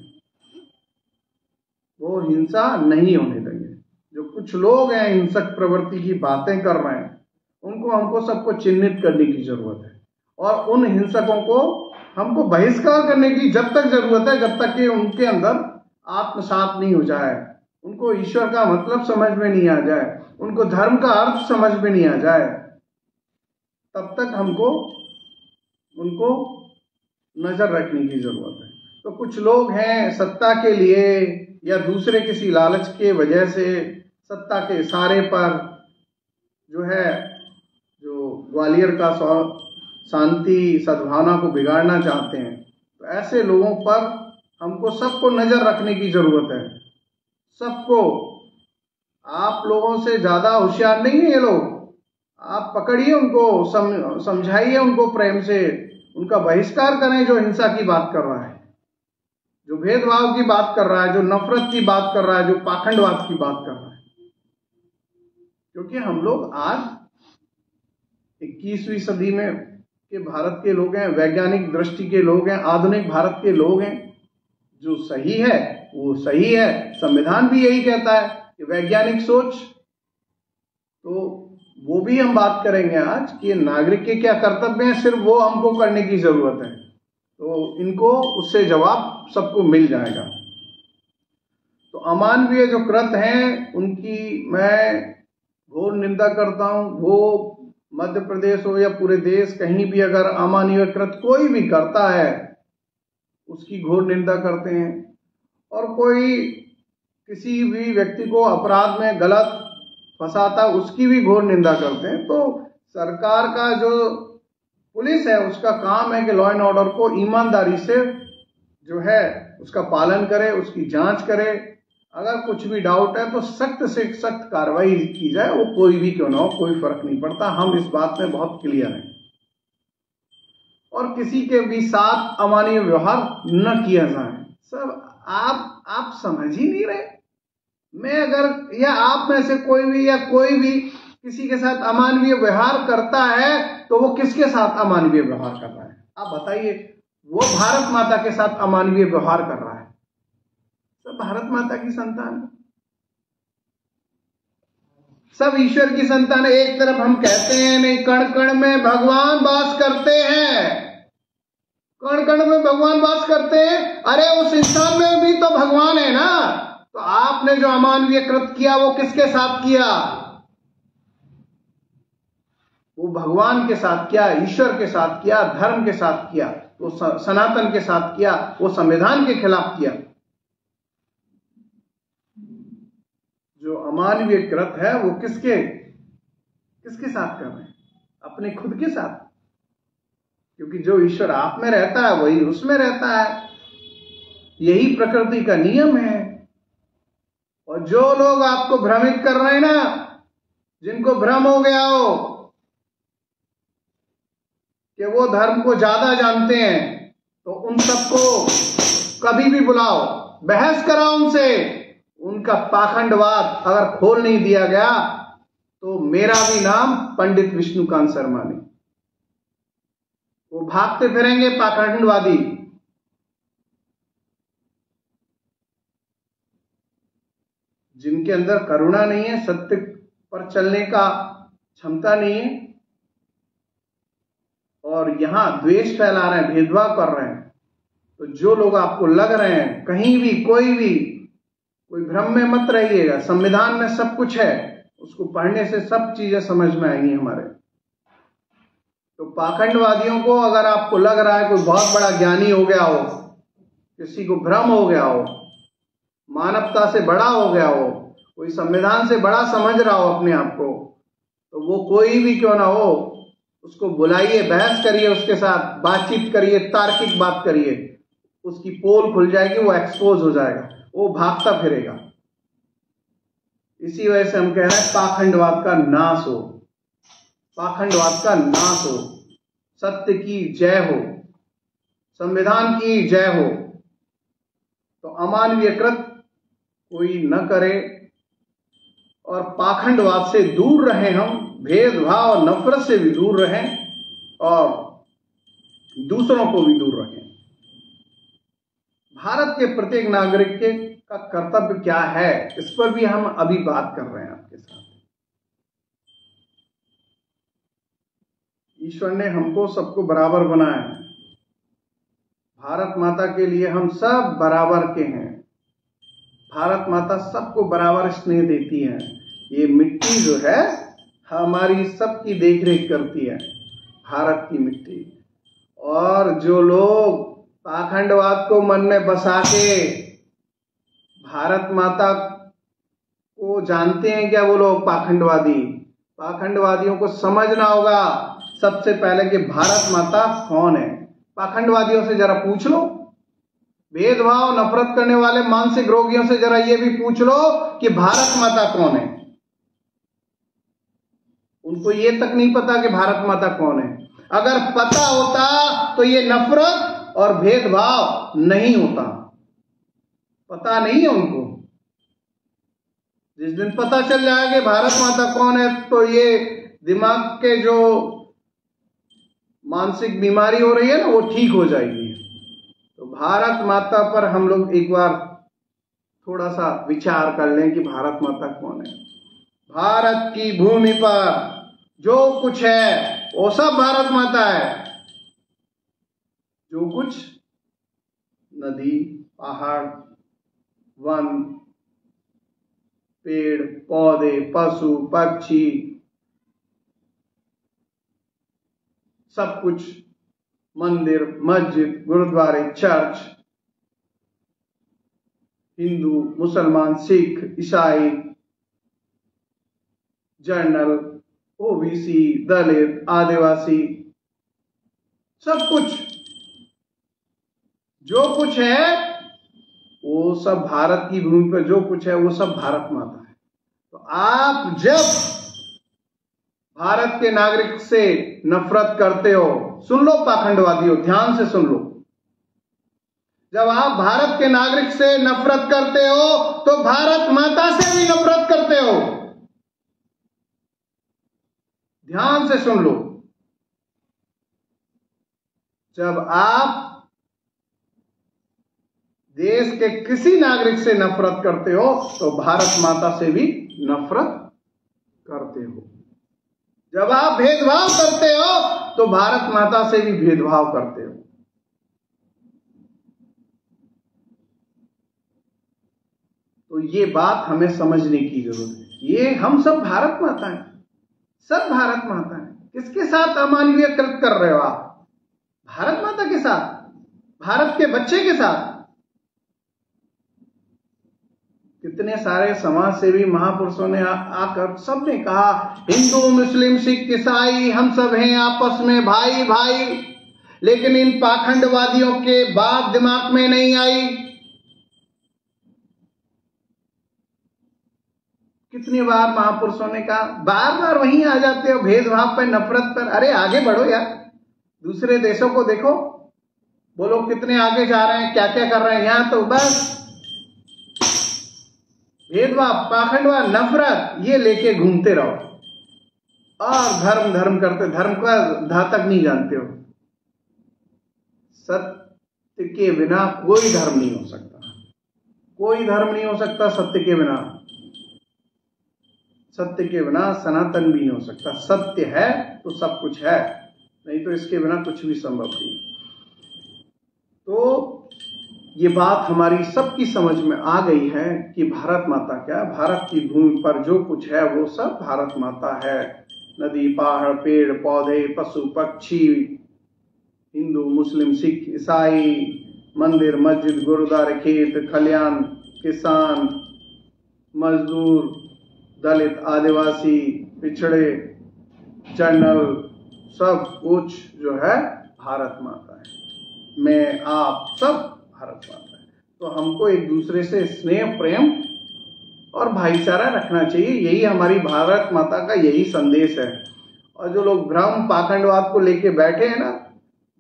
वो हिंसा नहीं होने देंगे। जो कुछ लोग हैं हिंसक प्रवृत्ति की बातें कर रहे हैं, उनको हमको सबको चिन्हित करने की जरूरत है और उन हिंसकों को हमको बहिष्कार करने की जब तक जरूरत है, जब तक कि उनके अंदर आत्मसात नहीं हो जाए, उनको ईश्वर का मतलब समझ में नहीं आ जाए, उनको धर्म का अर्थ समझ में नहीं आ जाए, तब तक हमको उनको नजर रखने की जरूरत है। तो कुछ लोग हैं सत्ता के लिए या दूसरे किसी लालच के वजह से सत्ता के इशारे पर जो है, जो ग्वालियर का शांति सद्भावना को बिगाड़ना चाहते हैं। तो ऐसे लोगों पर हमको सबको नजर रखने की जरूरत है, सबको। आप लोगों से ज्यादा होशियार नहीं है ये लोग। आप पकड़िए उनको, समझाइए उनको प्रेम से, उनका बहिष्कार करें जो हिंसा की बात कर रहा है, जो भेदभाव की बात कर रहा है, जो नफरत की बात कर रहा है, जो पाखंडवाद की बात कर रहा है। क्योंकि हम लोग आज 21वीं सदी में के भारत के लोग हैं, वैज्ञानिक दृष्टि के लोग हैं, आधुनिक भारत के लोग हैं। जो सही है वो सही है, संविधान भी यही कहता है कि वैज्ञानिक सोच। तो वो भी हम बात करेंगे आज कि नागरिक के क्या कर्तव्य हैं, सिर्फ वो हमको करने की जरूरत है। तो इनको उससे जवाब सबको मिल जाएगा। तो अमानवीय जो कृत्य हैं उनकी मैं घोर निंदा करता हूं। वो मध्य प्रदेश हो या पूरे देश, कहीं भी अगर अमानवीय कृत्य कोई भी करता है उसकी घोर निंदा करते हैं। और कोई किसी भी व्यक्ति को अपराध में गलत फंसाता उसकी भी घोर निंदा करते हैं। तो सरकार का जो पुलिस है उसका काम है कि लॉ एंड ऑर्डर को ईमानदारी से जो है उसका पालन करे, उसकी जांच करे। अगर कुछ भी डाउट है तो सख्त से सख्त कार्रवाई की जाए, वो कोई भी क्यों ना हो, कोई फर्क नहीं पड़ता। हम इस बात में बहुत क्लियर हैं और किसी के भी साथ अमानवीय व्यवहार न किया जाए। सब आप समझ ही नहीं रहे। मैं अगर या आप में से कोई भी किसी के साथ अमानवीय व्यवहार करता है तो वो किसके साथ अमानवीय व्यवहार कर रहा है? आप बताइए। वो भारत माता के साथ अमानवीय व्यवहार कर रहा है। सब भारत माता की संतान है, सब ईश्वर की संतान है। एक तरफ हम कहते हैं नहीं, कण कण में भगवान वास करते हैं, कण कण में भगवान वास करते हैं। अरे उस इंसान में भी तो भगवान है ना। तो आपने जो अमानवीय कृत किया वो किसके साथ किया? वो भगवान के साथ किया, ईश्वर के साथ किया, धर्म के साथ किया, वो सनातन के साथ किया, वो संविधान के खिलाफ किया। जो अमानवीय कृत है वो किसके साथ कर रहे हैं? अपने खुद के साथ। क्योंकि जो ईश्वर आप में रहता है वही उसमें रहता है, यही प्रकृति का नियम है। और जो लोग आपको भ्रमित कर रहे हैं ना, जिनको भ्रम हो गया हो कि वो धर्म को ज्यादा जानते हैं, तो उन सबको कभी भी बुलाओ, बहस कराओ उनसे। उनका पाखंडवाद अगर खोल नहीं दिया गया तो मेरा भी नाम पंडित विष्णुकांत शर्मा नहीं। वो भागते फिरेंगे पाखंडवादी। जिनके अंदर करुणा नहीं है, सत्य पर चलने का क्षमता नहीं है, और यहां द्वेष फैला रहे हैं, भेदभाव कर रहे हैं। तो जो लोग आपको लग रहे हैं कहीं भी कोई भ्रम में मत रहिएगा। संविधान में सब कुछ है, उसको पढ़ने से सब चीजें समझ में आएंगी हमारे। तो पाखंडवादियों को अगर आपको लग रहा है कोई बहुत बड़ा ज्ञानी हो गया हो, किसी को भ्रम हो गया हो, मानवता से बड़ा हो गया हो, कोई संविधान से बड़ा समझ रहा हो अपने आप को, तो वो कोई भी क्यों ना हो, उसको बुलाइए, बहस करिए, उसके साथ बातचीत करिए, तार्किक बात करिए। उसकी पोल खुल जाएगी, वो एक्सपोज हो जाएगा, वो भागता फिरेगा। इसी वजह से हम कह रहे हैं पाखंडवाद का नाश हो, पाखंडवाद का नाश हो। सत्य की जय हो, संविधान की जय हो। तो अमानवीय कृत कोई न करे और पाखंडवाद से दूर रहें हम, भेदभाव और नफरत से भी दूर रहें और दूसरों को भी दूर रखें। भारत के प्रत्येक नागरिक का कर्तव्य क्या है, इस पर भी हम अभी बात कर रहे हैं आपके साथ। ईश्वर ने हमको सबको बराबर बनाया है। भारत माता के लिए हम सब बराबर के हैं। भारत माता सबको बराबर स्नेह देती है। ये मिट्टी जो है हमारी सबकी देखरेख करती है, भारत की मिट्टी। और जो लोग पाखंडवाद को मन में बसा के भारत माता को जानते हैं क्या वो लोग पाखंडवादी? पाखंडवादियों को समझना होगा सबसे पहले कि भारत माता कौन है। पाखंडवादियों से जरा पूछ लो, भेदभाव नफरत करने वाले मानसिक रोगियों से जरा ये भी पूछ लो कि भारत माता कौन है। उनको ये तक नहीं पता कि भारत माता कौन है। अगर पता होता तो ये नफरत और भेदभाव नहीं होता। पता नहीं है उनको। जिस दिन पता चल जाएगा भारत माता कौन है तो ये दिमाग के जो मानसिक बीमारी हो रही है ना वो ठीक हो जाएगी। तो भारत माता पर हम लोग एक बार थोड़ा सा विचार कर लें कि भारत माता कौन है। भारत की भूमि पर जो कुछ है वो सब भारत माता है। जो कुछ नदी, पहाड़, वन, पेड़ पौधे, पशु पक्षी, सब कुछ, मंदिर, मस्जिद, गुरुद्वारे, चर्च, हिंदू, मुसलमान, सिख, ईसाई, जनरल, ओबीसी, दलित, आदिवासी, सब कुछ जो कुछ है वो सब भारत की भूमि पर जो कुछ है वो सब भारत माता है। तो आप जब भारत के नागरिक से नफरत करते हो, सुन लो पाखंडवादियों, ध्यान से सुन लो, जब आप भारत के नागरिक से नफरत करते हो तो भारत माता से भी नफरत करते हो। ध्यान से सुन लो, जब आप देश के किसी नागरिक से नफरत करते हो तो भारत माता से भी नफरत करते हो। जब आप भेदभाव करते हो तो भारत माता से भी भेदभाव करते हो। तो ये बात हमें समझने की जरूरत है। ये हम सब भारत माता हैं, सब भारत माता हैं। किसके साथ अमानवीयकृत कर रहे हो आप? भारत माता के साथ, भारत के बच्चे के साथ। कितने सारे समाज सेवी महापुरुषों ने आकर सबने कहा हिंदू, मुस्लिम, सिख, ईसाई हम सब हैं आपस में भाई भाई, लेकिन इन पाखंडवादियों के बात दिमाग में नहीं आई। कितनी बार महापुरुषों ने कहा, बार बार वहीं आ जाते हो, भेदभाव पर, नफरत पर। अरे आगे बढ़ो यार, दूसरे देशों को देखो, वो लोग कितने आगे जा रहे हैं, क्या क्या कर रहे हैं। यहां तो बस भेदभाव, पाखंडवाद, नफरत ये लेके घूमते रहो और धर्म धर्म करते, धर्म का धा तक नहीं जानते हो। सत्य के बिना कोई धर्म नहीं हो सकता, कोई धर्म नहीं हो सकता सत्य के बिना। सत्य के बिना सनातन भी नहीं हो सकता। सत्य है तो सब कुछ है, नहीं तो इसके बिना कुछ भी संभव नहीं। तो ये बात हमारी सबकी समझ में आ गई है कि भारत माता क्या है। भारत की भूमि पर जो कुछ है वो सब भारत माता है। नदी, पहाड़, पेड़ पौधे, पशु पक्षी, हिंदू, मुस्लिम, सिख, ईसाई, मंदिर, मस्जिद, गुरुद्वारे, खेत खलियान, किसान, मजदूर, दलित, आदिवासी, पिछड़े, जनरल, सब कुछ जो है भारत माता है। मैं, आप सब भारत माता है। तो हमको एक दूसरे से स्नेह, प्रेम और भाईचारा रखना चाहिए। यही हमारी भारत माता का यही संदेश है। और जो लोग भ्रम, पाखंडवाद को लेके बैठे हैं ना,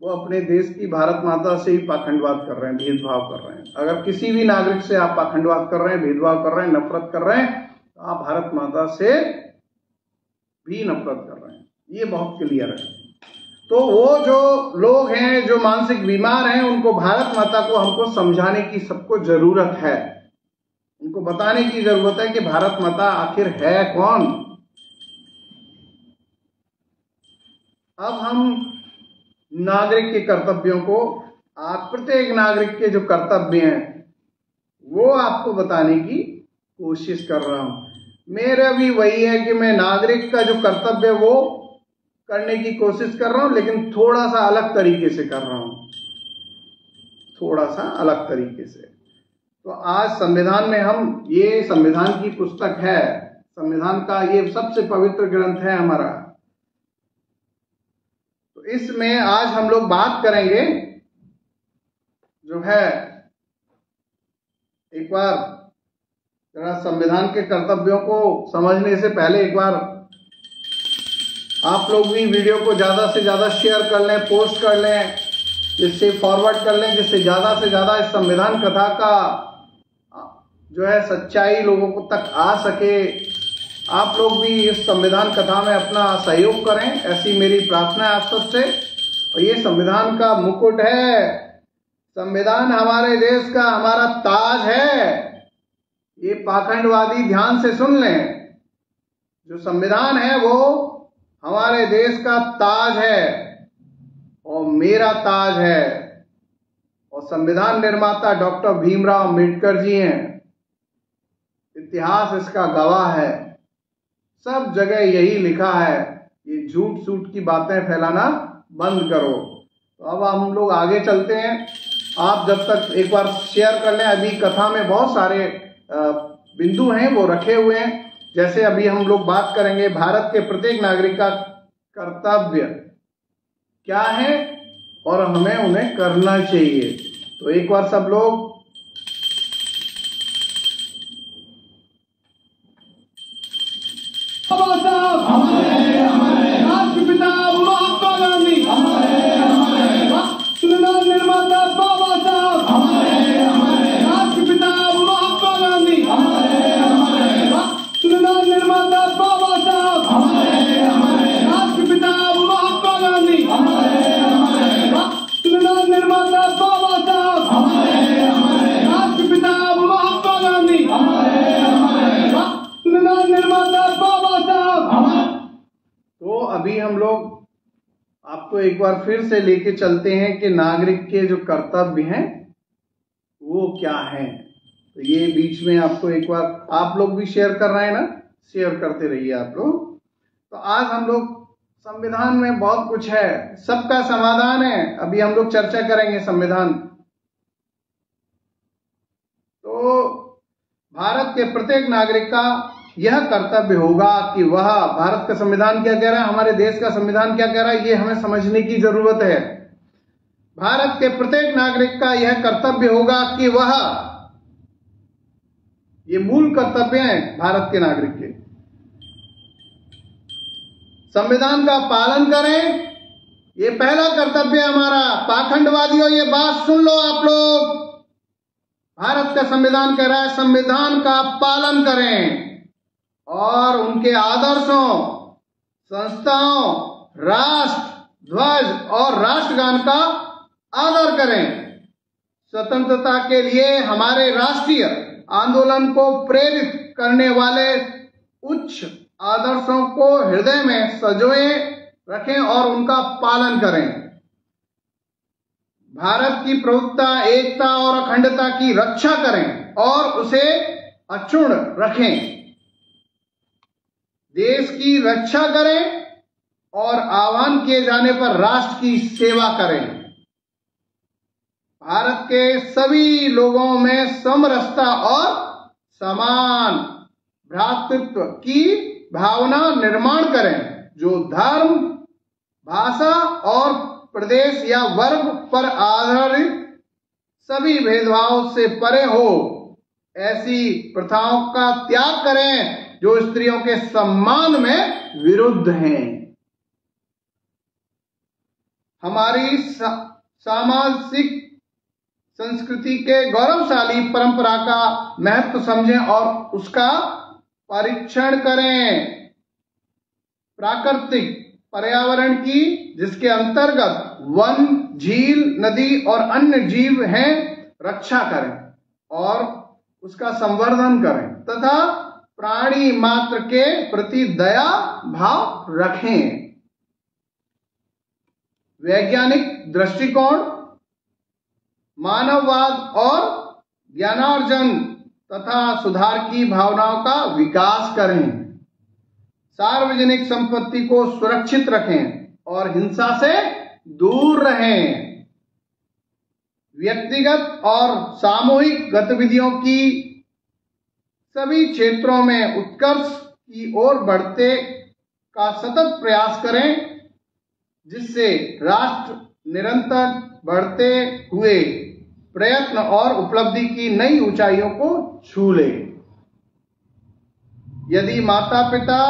वो अपने देश की भारत माता से ही पाखंडवाद कर रहे हैं, भेदभाव कर रहे हैं। अगर किसी भी नागरिक से आप पाखंडवाद कर रहे हैं, भेदभाव कर रहे हैं, नफरत कर रहे हैं, तो आप भारत माता से भी नफरत कर रहे हैं। ये बहुत क्लियर है। तो वो जो लोग हैं जो मानसिक बीमार हैं, उनको भारत माता को हमको समझाने की सबको जरूरत है। उनको बताने की जरूरत है कि भारत माता आखिर है कौन। अब हम नागरिक के कर्तव्यों को, आप प्रत्येक नागरिक के जो कर्तव्य हैं वो आपको बताने की कोशिश कर रहा हूं। मेरा भी वही है कि मैं नागरिक का जो कर्तव्य वो करने की कोशिश कर रहा हूं, लेकिन थोड़ा सा अलग तरीके से कर रहा हूं, थोड़ा सा अलग तरीके से। तो आज संविधान में हम, ये संविधान की पुस्तक है, संविधान का ये सबसे पवित्र ग्रंथ है हमारा। तो इसमें आज हम लोग बात करेंगे जो है, एक बार जरा संविधान के कर्तव्यों को समझने से पहले एक बार आप लोग भी वीडियो को ज्यादा से ज्यादा शेयर कर लें, पोस्ट कर लें, जिससे फॉरवर्ड कर लें, जिससे ज्यादा से ज्यादा इस संविधान कथा का जो है सच्चाई लोगों को तक आ सके। आप लोग भी इस संविधान कथा में अपना सहयोग करें, ऐसी मेरी प्रार्थना है आप सबसे। और ये संविधान का मुकुट है, संविधान हमारे देश का हमारा ताज है। ये पाखंडवादी ध्यान से सुन लें, जो संविधान है वो हमारे देश का ताज है और मेरा ताज है। और संविधान निर्माता डॉक्टर भीमराव अम्बेडकर जी हैं। इतिहास इसका गवाह है, सब जगह यही लिखा है। ये झूठ सूट की बातें फैलाना बंद करो। तो अब हम लोग आगे चलते हैं। आप जब तक एक बार शेयर कर लें। अभी कथा में बहुत सारे बिंदु हैं वो रखे हुए हैं। जैसे अभी हम लोग बात करेंगे भारत के प्रत्येक नागरिक का कर्तव्य क्या है और हमें उन्हें करना चाहिए। तो एक बार सब लोग बाबा साहब राष्ट्रपिता महात्मा गांधी, संविधान निर्माता बाबा साहब राष्ट्रपिता महात्मा गांधी, संविधान निर्माता बाबा साहब राष्ट्रपिता महात्मा गांधी, संविधान निर्माता बाबा साहब राष्ट्रपिता महात्मा गांधी, संविधान निर्माता बाबा साहब। तो अभी हम लोग आपको एक बार फिर से लेके चलते हैं कि नागरिक के जो कर्तव्य हैं वो क्या हैं। तो ये बीच में आपको एक बार आप लोग भी शेयर कर रहे हैं ना, शेयर करते रहिए आप लोग। तो आज हम लोग संविधान में बहुत कुछ है, सबका समाधान है। अभी हम लोग चर्चा करेंगे संविधान। तो भारत के प्रत्येक नागरिक का यह कर्तव्य होगा कि वह, भारत का संविधान क्या कह रहा है, हमारे देश का संविधान क्या कह रहा है, ये हमें समझने की जरूरत है। भारत के प्रत्येक नागरिक का यह कर्तव्य होगा कि वह, ये मूल कर्तव्य है भारत के नागरिक के, संविधान का पालन करें। ये पहला कर्तव्य है हमारा। पाखंडवादियों, ये बात सुन लो आप लोग। भारत का संविधान कह रहा है संविधान का पालन करें और उनके आदर्शों, संस्थाओं, राष्ट्र ध्वज और राष्ट्रगान का आदर करें। स्वतंत्रता के लिए हमारे राष्ट्रीय आंदोलन को प्रेरित करने वाले उच्च आदर्शों को हृदय में संजोए रखें और उनका पालन करें। भारत की प्रभुत्ता, एकता और अखंडता की रक्षा करें और उसे अक्षुण्ण रखें। देश की रक्षा करें और आह्वान किए जाने पर राष्ट्र की सेवा करें। भारत के सभी लोगों में समरसता और समान भ्रातृत्व की भावना निर्माण करें, जो धर्म, भाषा और प्रदेश या वर्ग पर आधारित सभी भेदभाव से परे हो। ऐसी प्रथाओं का त्याग करें जो स्त्रियों के सम्मान में विरुद्ध हैं। हमारी सामाजिक संस्कृति के गौरवशाली परंपरा का महत्व समझें और उसका परीक्षण करें। प्राकृतिक पर्यावरण की, जिसके अंतर्गत वन, झील, नदी और अन्य जीव हैं, रक्षा करें और उसका संवर्धन करें तथा प्राणी मात्र के प्रति दया भाव रखें। वैज्ञानिक दृष्टिकोण, मानववाद और ज्ञानार्जन तथा सुधार की भावनाओं का विकास करें। सार्वजनिक संपत्ति को सुरक्षित रखें और हिंसा से दूर रहें। व्यक्तिगत और सामूहिक गतिविधियों की सभी क्षेत्रों में उत्कर्ष की ओर बढ़ते का सतत प्रयास करें, जिससे राष्ट्र निरंतर बढ़ते हुए प्रयत्न और उपलब्धि की नई ऊंचाइयों को छू ले। यदि माता पिता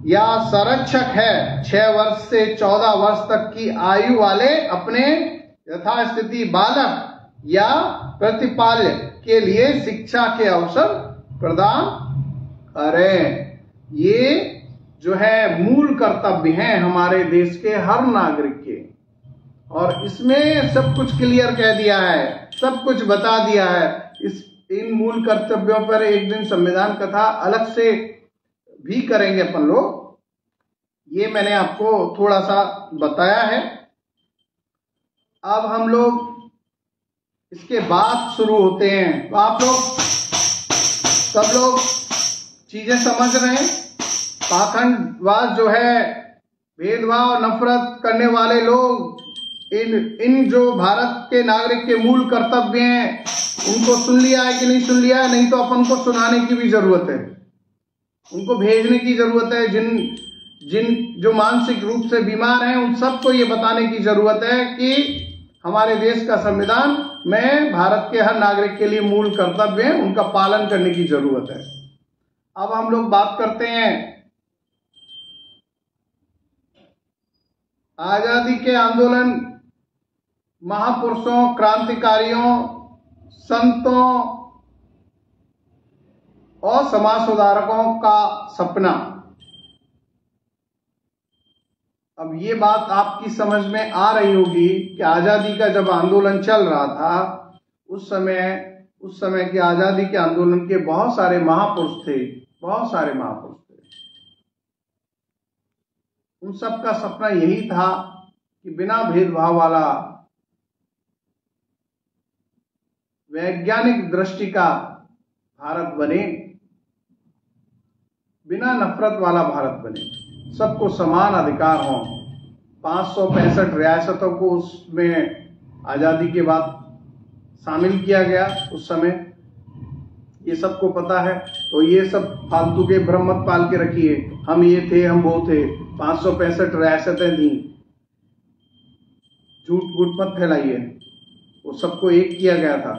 या संरक्षक है 6 वर्ष से 14 वर्ष तक की आयु वाले अपने यथास्थिति बालक या प्रतिपाल्य के लिए शिक्षा के अवसर प्रदान करें। ये जो है मूल कर्तव्य हैं हमारे देश के हर नागरिक के, और इसमें सब कुछ क्लियर कह दिया है, सब कुछ बता दिया है। इन मूल कर्तव्यों पर एक दिन संविधान कथा अलग से भी करेंगे अपन लोग। ये मैंने आपको थोड़ा सा बताया है। अब हम लोग इसके बाद शुरू होते हैं। तो आप लोग सब लोग चीजें समझ रहे हैं। पाखंडवाद जो है, भेदभाव, नफरत करने वाले लोग, इन जो भारत के नागरिक के मूल कर्तव्य हैं उनको सुन लिया है कि नहीं सुन लिया है? नहीं तो अपन को सुनाने की भी जरूरत है, उनको भेजने की जरूरत है। जिन जो मानसिक रूप से बीमार हैं उन सबको ये बताने की जरूरत है कि हमारे देश का संविधान में भारत के हर नागरिक के लिए मूल कर्तव्य है, उनका पालन करने की जरूरत है। अब हम लोग बात करते हैं आजादी के आंदोलन, महापुरुषों, क्रांतिकारियों, संतों और समाज सुधारकों का सपना। अब ये बात आपकी समझ में आ रही होगी कि आजादी का जब आंदोलन चल रहा था उस समय के आजादी के आंदोलन के बहुत सारे महापुरुष थे, बहुत सारे महापुरुष थे। उन सब का सपना यही था कि बिना भेदभाव वाला वैज्ञानिक दृष्टि का भारत बने, बिना नफरत वाला भारत बने, सबको समान अधिकार हों। 565 रियासतों को उसमें आजादी के बाद शामिल किया गया उस समय, ये सबको पता है। तो ये सब फालतू के भ्रम मत पाल के रखिए, हम ये थे, हम वो थे। 565 रियासतें थी, झूठ मूठ मत फैलाइए। वो सबको एक किया गया था,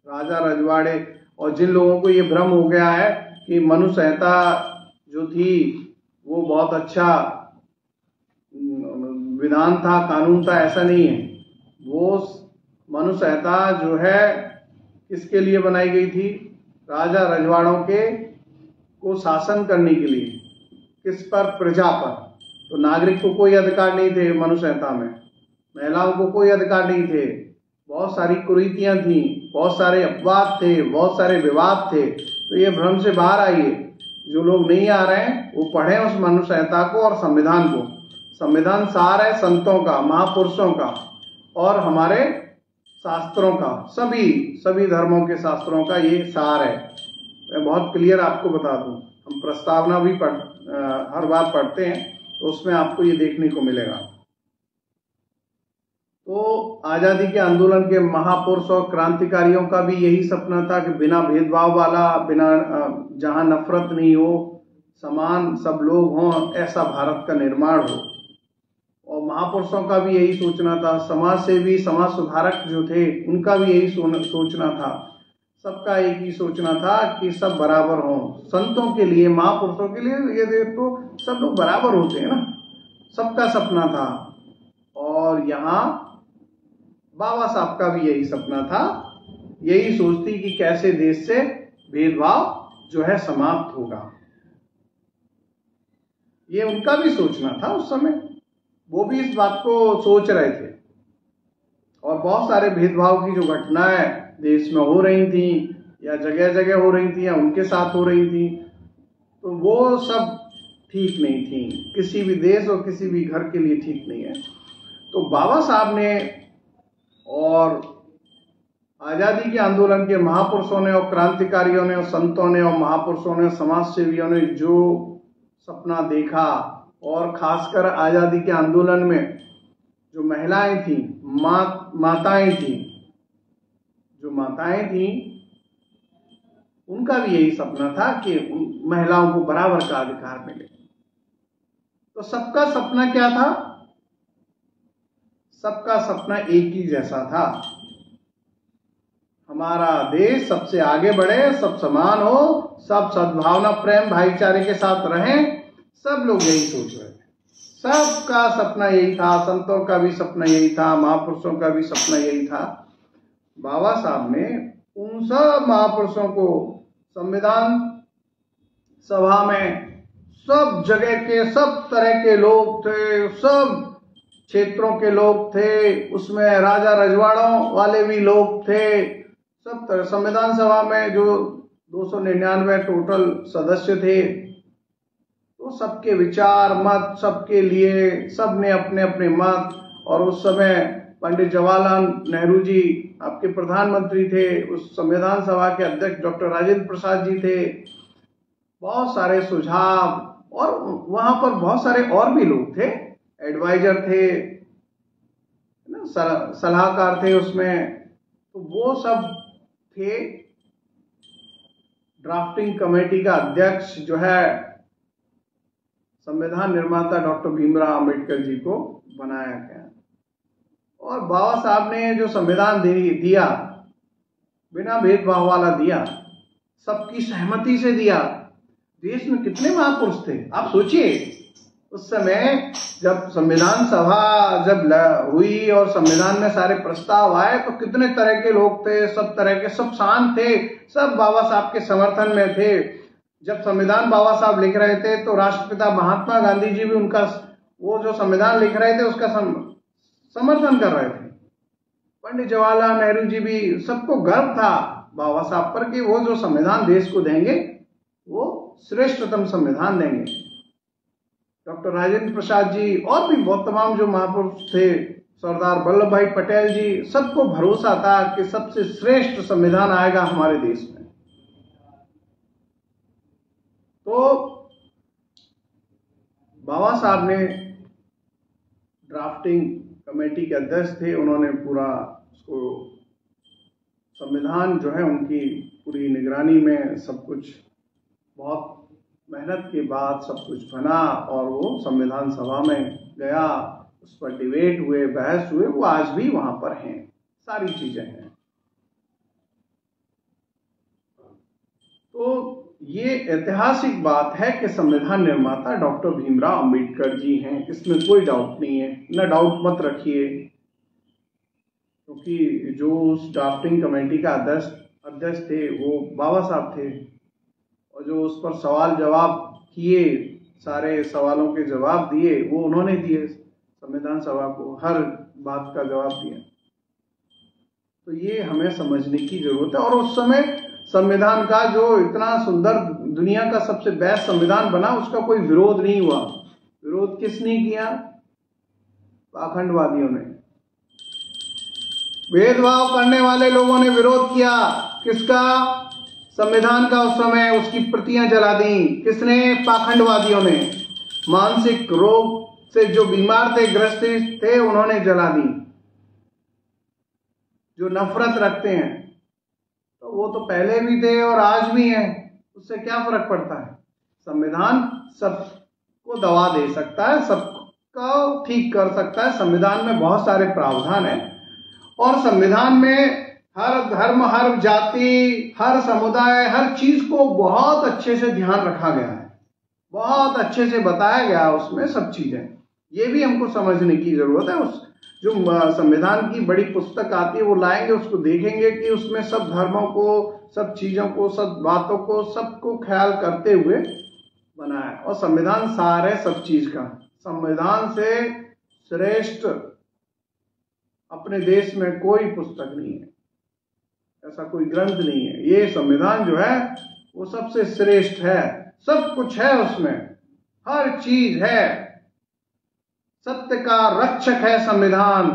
राजा रजवाड़े। और जिन लोगों को ये भ्रम हो गया है कि मनु संहिता जो थी वो बहुत अच्छा विधान था, कानून था, ऐसा नहीं है। वो मनु संहिता जो है किसके लिए बनाई गई थी? राजा रजवाड़ों को शासन करने के लिए। किस पर? प्रजा पर। तो नागरिक को कोई अधिकार नहीं थे मनु संहिता में, महिलाओं को कोई अधिकार नहीं थे, बहुत सारी कुरीतियां थी, बहुत सारे अपवाद थे, बहुत सारे विवाद थे। तो ये भ्रम से बाहर आइए। जो लोग नहीं आ रहे हैं वो पढ़ें उस मनु संहिता को और संविधान को। संविधान सार है संतों का, महापुरुषों का और हमारे शास्त्रों का, सभी धर्मों के शास्त्रों का ये सार है। मैं बहुत क्लियर आपको बता दूं, हम प्रस्तावना भी हर बार पढ़ते हैं तो उसमें आपको ये देखने को मिलेगा। तो आजादी के आंदोलन के महापुरुष और क्रांतिकारियों का भी यही सपना था कि बिना भेदभाव वाला, बिना जहां नफरत नहीं हो, समान सब लोग हों, ऐसा भारत का निर्माण हो। और महापुरुषों का भी यही सोचना था, समाज सेवी, समाज सुधारक जो थे उनका भी यही सोचना था। सबका एक ही सोचना था कि सब बराबर हों। संतों के लिए, महापुरुषों के लिए ये तो सब लोग बराबर होते हैं ना, सबका सपना था। और यहाँ बाबा साहब का भी यही सपना था, यही सोचती कि कैसे देश से भेदभाव जो है समाप्त होगा। ये उनका भी सोचना था उस समय, वो भी इस बात को सोच रहे थे। और बहुत सारे भेदभाव की जो घटनाएं देश में हो रही थी या जगह जगह हो रही थी या उनके साथ हो रही थी, तो वो सब ठीक नहीं थी, किसी भी देश और किसी भी घर के लिए ठीक नहीं है। तो बाबा साहब ने और आजादी के आंदोलन के महापुरुषों ने और क्रांतिकारियों ने और संतों ने और महापुरुषों ने, समाज सेवियों ने जो सपना देखा, और खासकर आजादी के आंदोलन में जो महिलाएं थी, माताएं थी, जो माताएं थी, उनका भी यही सपना था कि महिलाओं को बराबर का अधिकार मिले। तो सबका सपना क्या था? सबका सपना एक ही जैसा था, हमारा देश सबसे आगे बढ़े, सब समान हो, सब सद्भावना, प्रेम, भाईचारे के साथ रहें। सब लोग यही सोच रहे थे, सबका सपना यही था। संतों का भी सपना यही था, महापुरुषों का भी सपना यही था। बाबा साहब ने उन सब महापुरुषों को संविधान सभा में, सब जगह के, सब तरह के लोग थे, सब क्षेत्रों के लोग थे, उसमें राजा रजवाड़ों वाले भी लोग थे, सब तरह। संविधान सभा में जो 299 टोटल सदस्य थे, तो सबके विचार, मत सबके लिए, सब ने अपने अपने मत। और उस समय पंडित जवाहरलाल नेहरू जी आपके प्रधानमंत्री थे, उस संविधान सभा के अध्यक्ष डॉक्टर राजेंद्र प्रसाद जी थे। बहुत सारे सुझाव, और वहां पर बहुत सारे और भी लोग थे, एडवाइजर थे, ना, सलाहकार थे उसमें, तो वो सब थे। ड्राफ्टिंग कमेटी का अध्यक्ष जो है संविधान निर्माता डॉक्टर भीमराव अंबेडकर जी को बनाया गया। और बाबा साहब ने जो संविधान दिया, बिना भेदभाव वाला दिया, सबकी सहमति से दिया। देश में कितने महापुरुष थे आप सोचिए। उस समय जब संविधान सभा जब हुई और संविधान में सारे प्रस्ताव आए तो कितने तरह के लोग थे, सब तरह के, सब शांत थे, सब बाबा साहब के समर्थन में थे। जब संविधान बाबा साहब लिख रहे थे तो राष्ट्रपिता महात्मा गांधी जी भी उनका वो जो संविधान लिख रहे थे उसका समर्थन कर रहे थे। पंडित जवाहरलाल नेहरू जी भी, सबको गर्व था बाबा साहब पर कि वो जो संविधान देश को देंगे वो श्रेष्ठतम संविधान देंगे। डॉक्टर राजेंद्र प्रसाद जी और भी बहुत तमाम जो महापुरुष थे, सरदार वल्लभ भाई पटेल जी, सबको भरोसा था कि सबसे श्रेष्ठ संविधान आएगा हमारे देश में। तो बाबा साहब ने ड्राफ्टिंग कमेटी के अध्यक्ष थे, उन्होंने पूरा उसको संविधान जो है उनकी पूरी निगरानी में सब कुछ बहुत मेहनत के बाद सब कुछ बना और वो संविधान सभा में गया, उस पर डिबेट हुए, बहस हुए, वो आज भी वहां पर हैं, सारी चीजें हैं। तो ये ऐतिहासिक बात है कि संविधान निर्माता डॉक्टर भीमराव अंबेडकर जी हैं, इसमें कोई डाउट नहीं है, न डाउट मत रखिए। क्योंकि जो उस ड्राफ्टिंग कमेटी का अध्यक्ष थे वो बाबा साहब थे, और जो उस पर सवाल जवाब किए, सारे सवालों के जवाब दिए वो उन्होंने दिए, संविधान सभा को हर बात का जवाब दिया। तो ये हमें समझने की जरूरत है। और उस समय संविधान का जो इतना सुंदर, दुनिया का सबसे बेस्ट संविधान बना, उसका कोई विरोध नहीं हुआ। विरोध किसने किया? पाखंडवादियों ने, भेदभाव करने वाले लोगों ने विरोध किया। किसका? संविधान का। उस समय उसकी प्रतियां जला दी। किसने? पाखंडवादियों ने। मानसिक रोग से जो बीमार थे, ग्रसित थे, उन्होंने जला दी। जो नफरत रखते हैं तो वो तो पहले भी थे और आज भी हैं, उससे क्या फर्क पड़ता है? संविधान सबको दवा दे सकता है, सबको ठीक कर सकता है। संविधान में बहुत सारे प्रावधान हैं और संविधान में हर धर्म, हर जाति, हर समुदाय, हर चीज को बहुत अच्छे से ध्यान रखा गया है, बहुत अच्छे से बताया गया उसमें सब चीजें। ये भी हमको समझने की जरूरत है। उस जो संविधान की बड़ी पुस्तक आती है वो लाएंगे, उसको देखेंगे कि उसमें सब धर्मों को, सब चीजों को, सब बातों को, सबको ख्याल करते हुए बनाया। और संविधान सार है सब चीज का। संविधान से श्रेष्ठ अपने देश में कोई पुस्तक नहीं है, ऐसा कोई ग्रंथ नहीं है। ये संविधान जो है वो सबसे श्रेष्ठ है, सब कुछ है उसमें, हर चीज है। सत्य का रक्षक है संविधान।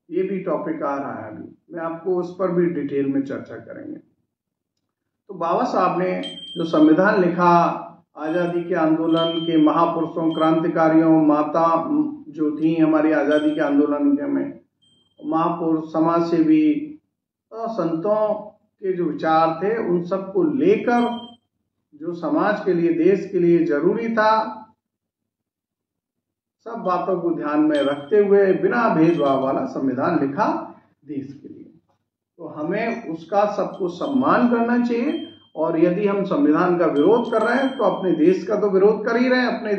ये भी टॉपिक आ रहा है अभी, मैं आपको उस पर भी डिटेल में चर्चा करेंगे। तो बाबा साहब ने जो संविधान लिखा, आजादी के आंदोलन के महापुरुषों, क्रांतिकारियों, माता जो थी हमारी आजादी के आंदोलन में, महापुरुष, समाज सेवी और संतों के जो विचार थे, उन सबको लेकर जो समाज के लिए, देश के लिए जरूरी था, सब बातों को ध्यान में रखते हुए बिना भेदभाव वाला संविधान लिखा देश के लिए। तो हमें उसका सबको सम्मान करना चाहिए। और यदि हम संविधान का विरोध कर रहे हैं तो अपने देश का तो विरोध कर ही रहे हैं, अपने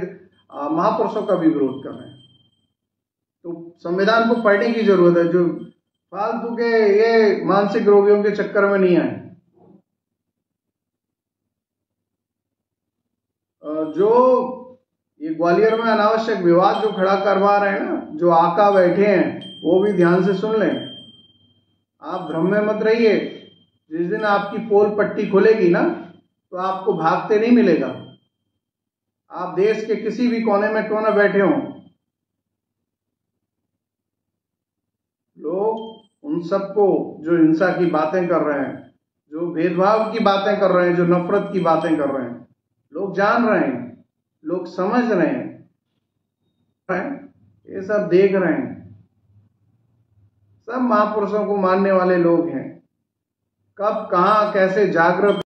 महापुरुषों का भी विरोध कर रहे हैं। तो संविधान को पढ़ने की जरूरत है, जो फालतू के ये मानसिक रोगियों के चक्कर में नहीं आए। जो ये ग्वालियर में अनावश्यक विवाद जो खड़ा करवा रहे हैं ना, जो आका बैठे हैं, वो भी ध्यान से सुन लें। आप भ्रम में मत रहिए। जिस दिन आपकी पोल पट्टी खुलेगी ना तो आपको भागते नहीं मिलेगा। आप देश के किसी भी कोने में क्यों ना बैठे हों, लोग उन सबको जो हिंसा की बातें कर रहे हैं, जो भेदभाव की बातें कर रहे हैं, जो नफरत की बातें कर रहे हैं, लोग जान रहे हैं, लोग समझ रहे हैं, ये सब देख रहे हैं। सब महापुरुषों को मानने वाले लोग हैं। कब कहाँ कैसे जागृत